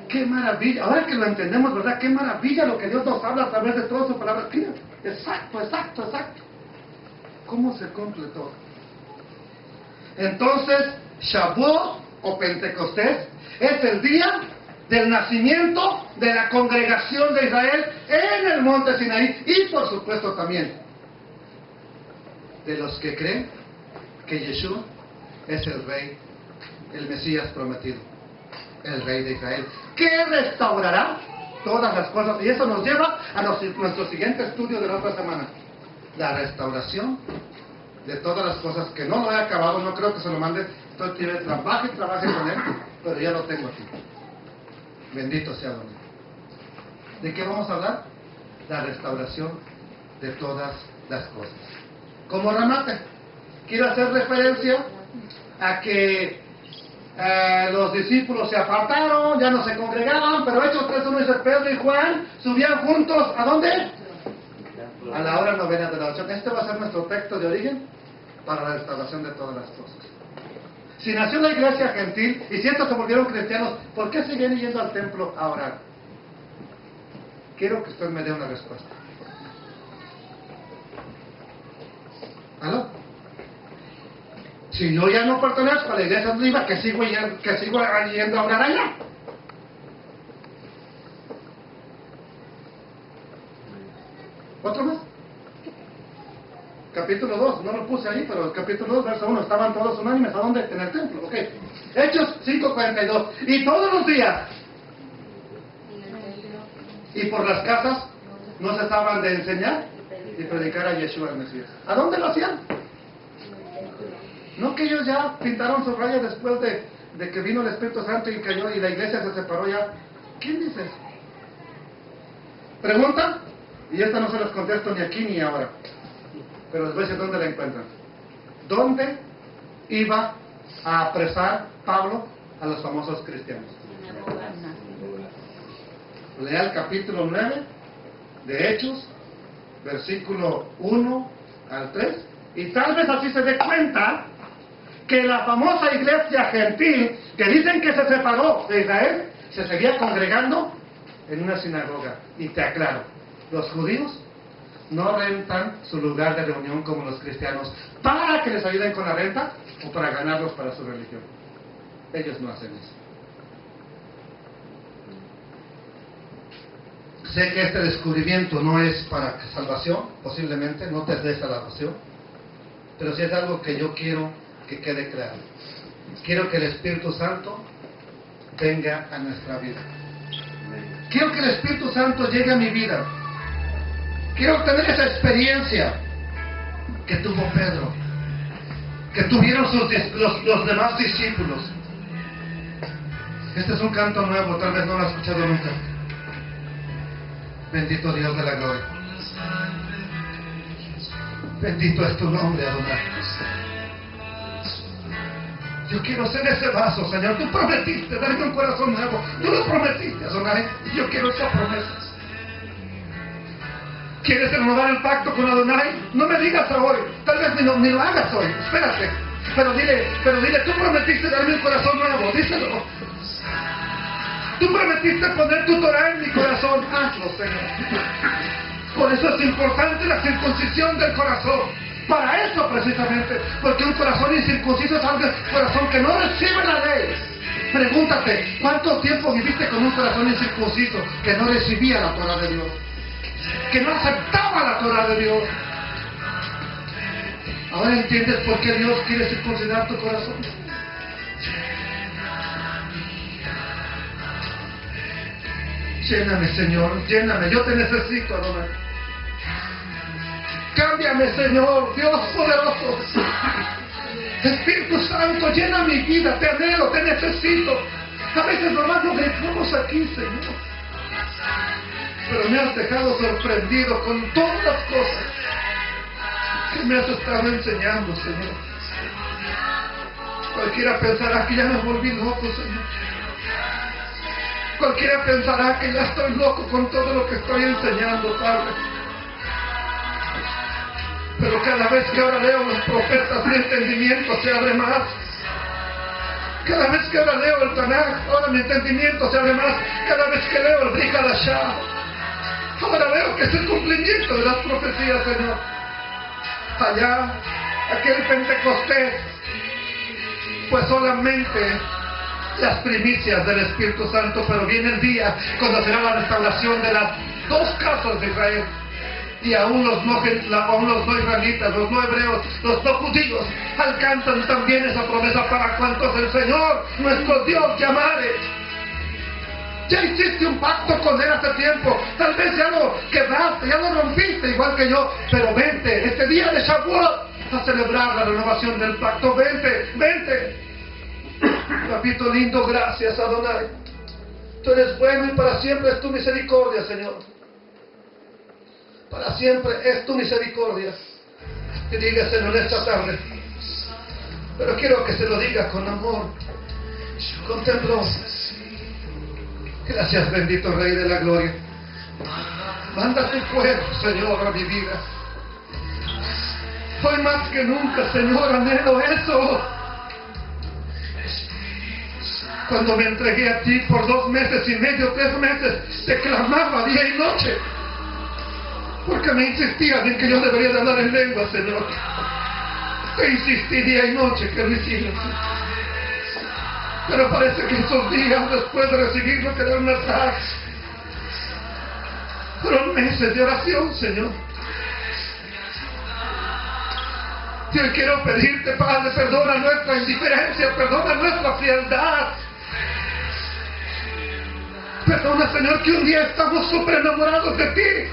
¡Qué maravilla! Ahora que lo entendemos, ¿verdad? ¡Qué maravilla lo que Dios nos habla a través de toda su palabra! Mira, exacto. ¿Cómo se cumple todo? Entonces, Shavuot o Pentecostés es el día del nacimiento de la congregación de Israel en el monte Sinaí y por supuesto también de los que creen que Yeshua es el Rey, el Mesías prometido, el Rey de Israel, que restaurará todas las cosas. Y eso nos lleva a nuestro siguiente estudio de la otra semana. La restauración de todas las cosas que no lo he acabado, no creo que se lo mande. Trabaje con él, pero ya lo tengo aquí. Bendito sea Dios. ¿De qué vamos a hablar? La restauración de todas las cosas. Como remate, quiero hacer referencia a que los discípulos se apartaron, ya no se congregaban, pero Hechos 3:1 dice, Pedro y Juan subían juntos, ¿a dónde? A la hora novena de la oración. Este va a ser nuestro texto de origen para la restauración de todas las cosas. Si nació la iglesia gentil y si estos se volvieron cristianos, ¿por qué siguen yendo al templo a orar? Quiero que usted me dé una respuesta. ¿Aló? Si yo ya no pertenezco a la iglesia viva, que sigo yendo a orar allá. ¿Otro más? Capítulo 2, no lo puse ahí, pero el capítulo 2, verso 1, estaban todos unánimes, ¿a dónde? En el templo, ok. Hechos 5:42, y todos los días, y por las casas, no cesaban de enseñar y predicar a Yeshua el Mesías. ¿A dónde lo hacían? No que ellos ya pintaron su raya después de que vino el Espíritu Santo y cayó y la iglesia se separó ya. ¿Quién dice eso? ¿Pregunta? Y esta no se las contesto ni aquí ni ahora. Pero les voy a decir dónde la encuentran. ¿Dónde iba a apresar Pablo a los famosos cristianos? Lea el capítulo 9 de Hechos, versículo 1 al 3, y tal vez así se dé cuenta que la famosa iglesia gentil, que dicen que se separó de Israel, se seguía congregando en una sinagoga. Y te aclaro, los judíos no rentan su lugar de reunión como los cristianos para que les ayuden con la renta o para ganarlos para su religión. Ellos no hacen eso. Sé que este descubrimiento no es para salvación, posiblemente no te dé salvación, Pero si es algo que yo quiero que quede claro. Quiero que el Espíritu Santo venga a nuestra vida. Quiero que el Espíritu Santo llegue a mi vida. Quiero tener esa experiencia que tuvo Pedro, que tuvieron los demás discípulos. Este es un canto nuevo, tal vez no lo has escuchado nunca. Bendito Dios de la gloria. Bendito es tu nombre, Adonai. Yo quiero ser ese vaso, Señor. Tú prometiste darme un corazón nuevo. Tú lo prometiste, Adonai. Y yo quiero esa promesa. ¿Quieres renovar el pacto con Adonai? No me digas hoy. Tal vez ni lo hagas hoy. Espérate. Pero dile, tú prometiste darme un corazón nuevo. Díselo. Tú prometiste poner tu Torah en mi corazón. Hazlo, Señor. Por eso es importante la circuncisión del corazón. Para eso precisamente. Porque un corazón incircunciso es un corazón que no recibe la ley. Pregúntate, ¿cuánto tiempo viviste con un corazón incircunciso que no recibía la Torah de Dios? Que no aceptaba la Torah de Dios. Ahora entiendes por qué Dios quiere circuncidar tu corazón. Lléname, Señor, lléname. Yo te necesito, Adonai. Cámbiame, Señor, Dios poderoso. Espíritu Santo, llena mi vida. Te anhelo, te necesito. A veces nomás nos dejamos aquí, Señor. Pero me has dejado sorprendido con todas las cosas que me has estado enseñando, Señor. Cualquiera pensará que ya me volví loco, Señor. Cualquiera pensará que ya estoy loco con todo lo que estoy enseñando, Padre. Pero cada vez que ahora leo los profetas, mi entendimiento se abre más. Cada vez que ahora leo el Tanaj, ahora mi entendimiento se abre más. Cada vez que leo el Brit Hadashah, ahora veo que es el cumplimiento de las profecías, Señor. Allá, aquel Pentecostés, pues solamente las primicias del Espíritu Santo, pero viene el día cuando será la restauración de las dos casas de Israel. Y aún los no israelitas, los no hebreos, los no judíos alcanzan también esa promesa para cuantos el Señor, nuestro Dios, llamare. Ya hiciste un pacto con Él hace tiempo. Tal vez ya lo quebraste, ya lo rompiste igual que yo. Pero vente, este día de Shavuot, a celebrar la renovación del pacto. Vente. Papito lindo, gracias, Adonai. Tú eres bueno y para siempre es tu misericordia, Señor. Para siempre es tu misericordia. Y dígaselo en esta tarde. Pero quiero que se lo diga con amor, con temblor. Gracias, bendito Rey de la Gloria. Manda tu fuego, Señor, a mi vida. Hoy más que nunca, Señor, anhelo eso. Cuando me entregué a ti por 2 meses y medio, 3 meses, te clamaba día y noche. Porque me insistías en que yo debería de hablar en lengua, Señor. Te insistí día y noche que lo hicieras. Pero parece que esos días después de recibirlo quedaron atrás. Fueron meses de oración, Señor. Yo quiero pedirte, Padre, perdona nuestra indiferencia, perdona nuestra frialdad. Perdona, Señor, que un día estamos súper enamorados de ti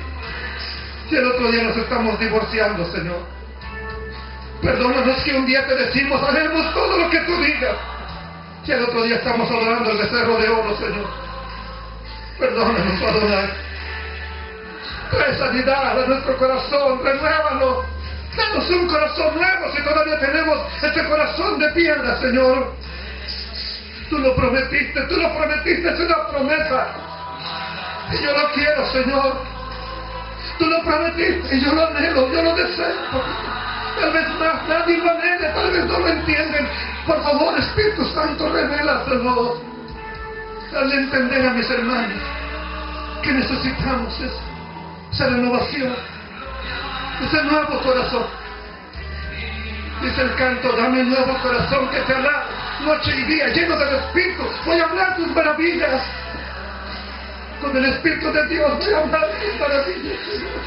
y el otro día nos estamos divorciando, Señor. Perdónanos que un día te decimos, haremos todo lo que tú digas, y el otro día estamos adorando el becerro de oro, Señor. Perdónanos, Adonai. Trae sanidad a nuestro corazón, renuévalo. Danos un corazón nuevo si todavía tenemos ese corazón de piedra, Señor. Tú lo prometiste, es una promesa. Y yo lo quiero, Señor. Tú lo prometiste y yo lo anhelo, yo lo deseo. Tal vez más nadie lo anhele, tal vez no lo entienden. Por favor, Espíritu Santo, revélaselo. Dale a entender a mis hermanos que necesitamos esa renovación, ese nuevo corazón. Dice el canto, dame un nuevo corazón que te hará noche y día, lleno del Espíritu. Voy a hablar tus maravillas. Con el Espíritu de Dios voy a hablar tus maravillas, Señor.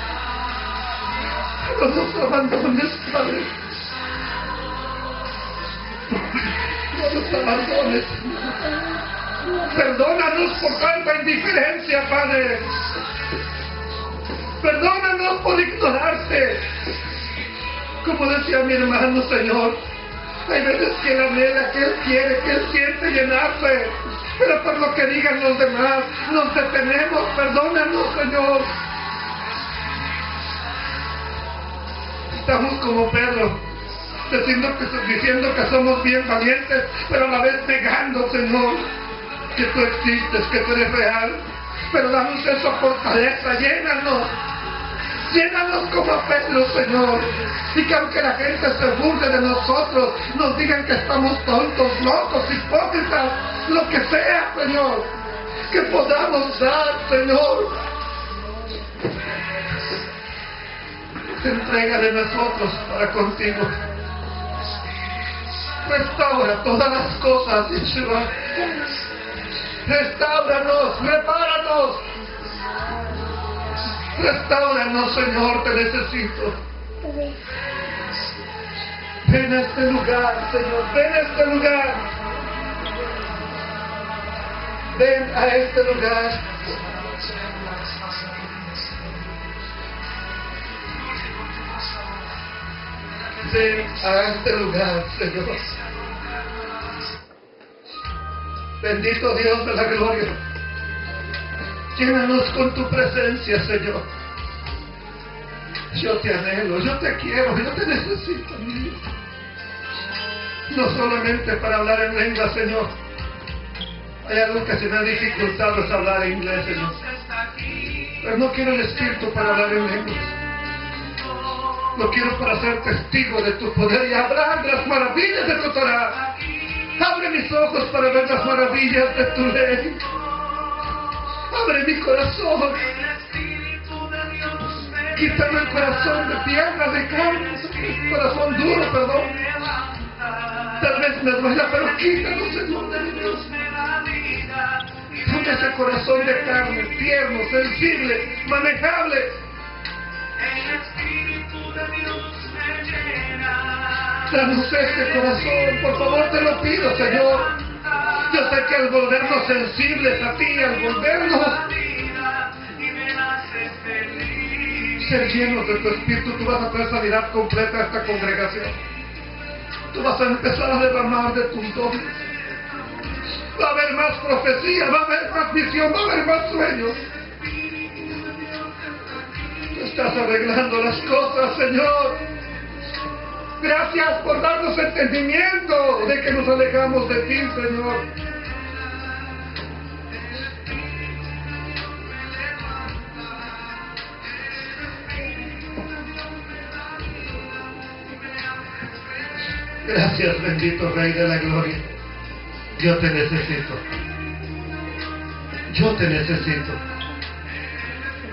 No nos abandones, Padre. No nos abandones. Perdónanos por tanta indiferencia, Padre. Perdónanos por ignorarte. Como decía mi hermano, Señor, hay veces que Él anhela, que Él quiere, que Él siente llenarse, pero por lo que digan los demás, nos detenemos. Perdónanos, Señor. Estamos como Pedro, diciendo que somos bien valientes, pero a la vez negando, Señor, que tú existes, que tú eres real. Pero danos esa fortaleza, llénanos. Llénanos como a Pedro, Señor. Y que aunque la gente se burle de nosotros, nos digan que estamos tontos, locos, hipócritas, lo que sea, Señor, que podamos dar, Señor, entrega de nosotros para contigo. Restaura todas las cosas, Yeshua. Restauranos, repáranos. Restauranos, Señor, te necesito. Ven a este lugar, Señor, ven a este lugar. Ven a este lugar. Ven a este lugar, Señor. Bendito Dios de la gloria. Llénanos con tu presencia, Señor. Yo te anhelo, yo te quiero, yo te necesito. No solamente para hablar en lengua, Señor. Hay algo que se me ha dificultado, es hablar inglés, Señor. Pero no quiero el Espíritu para hablar en lengua. Lo quiero para ser testigo de tu poder y hablar de las maravillas de tu Torah. Abre mis ojos para ver las maravillas de tu ley. Abre mi corazón. Quítame el corazón de piedra, de carne, corazón duro, perdón. Tal vez me duela, pero quítalo, Señor de Dios. Dame ese corazón de carne, tierno, sensible, manejable. Danos este corazón, por favor, te lo pido, Señor. Yo sé que al volvernos sensibles a ti, al volvernos ser llenos de tu Espíritu, tú vas a traer sanidad completa a esta congregación. Tú vas a empezar a derramar de tus dones. Va a haber más profecía, va a haber más visión, va a haber más sueños. Tú estás arreglando las cosas, Señor. Gracias por darnos entendimiento de que nos alejamos de ti, Señor. Gracias, bendito Rey de la Gloria. Yo te necesito. Yo te necesito.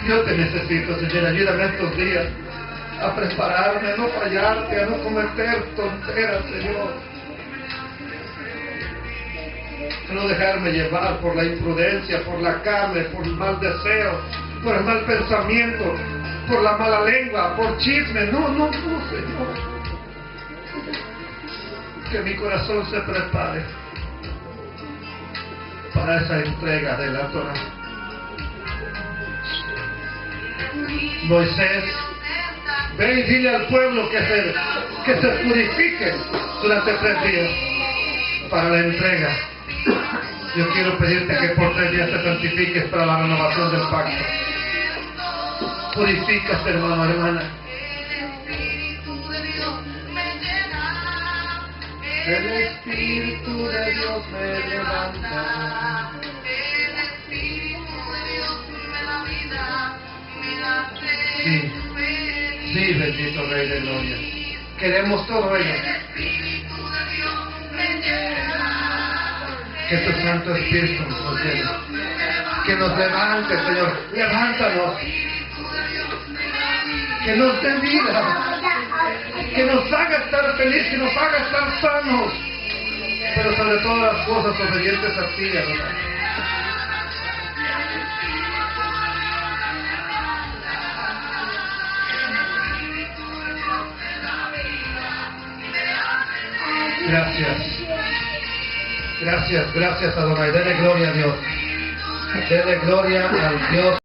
Yo te necesito, Señor. Ayúdame estos días a prepararme, a no fallarte, a no cometer tonteras, Señor. A no dejarme llevar por la imprudencia, por la carne, por el mal deseo, por el mal pensamiento, por la mala lengua, por chisme. No, Señor. Que mi corazón se prepare para esa entrega de la Torah. Moisés, ve y dile al pueblo que se purifique durante 3 días para la entrega. Yo quiero pedirte que por 3 días te santifiques para la renovación del pacto. Purifícate, hermano, hermana. El Espíritu de Dios me levanta. El Espíritu de Dios me da vida, me da fe. Sí, bendito Rey de Gloria. Queremos todo ello. El Espíritu de Dios me llena. Que tu Santo Espíritu nos llene. Que nos levante, Señor. Levántanos. Que nos dé vida. Que nos haga estar felices, que nos haga estar sanos, pero sobre todas las cosas obedientes a ti, ¿verdad? Gracias. Gracias, gracias Adonai. Dele gloria a Dios. Dele gloria al Dios.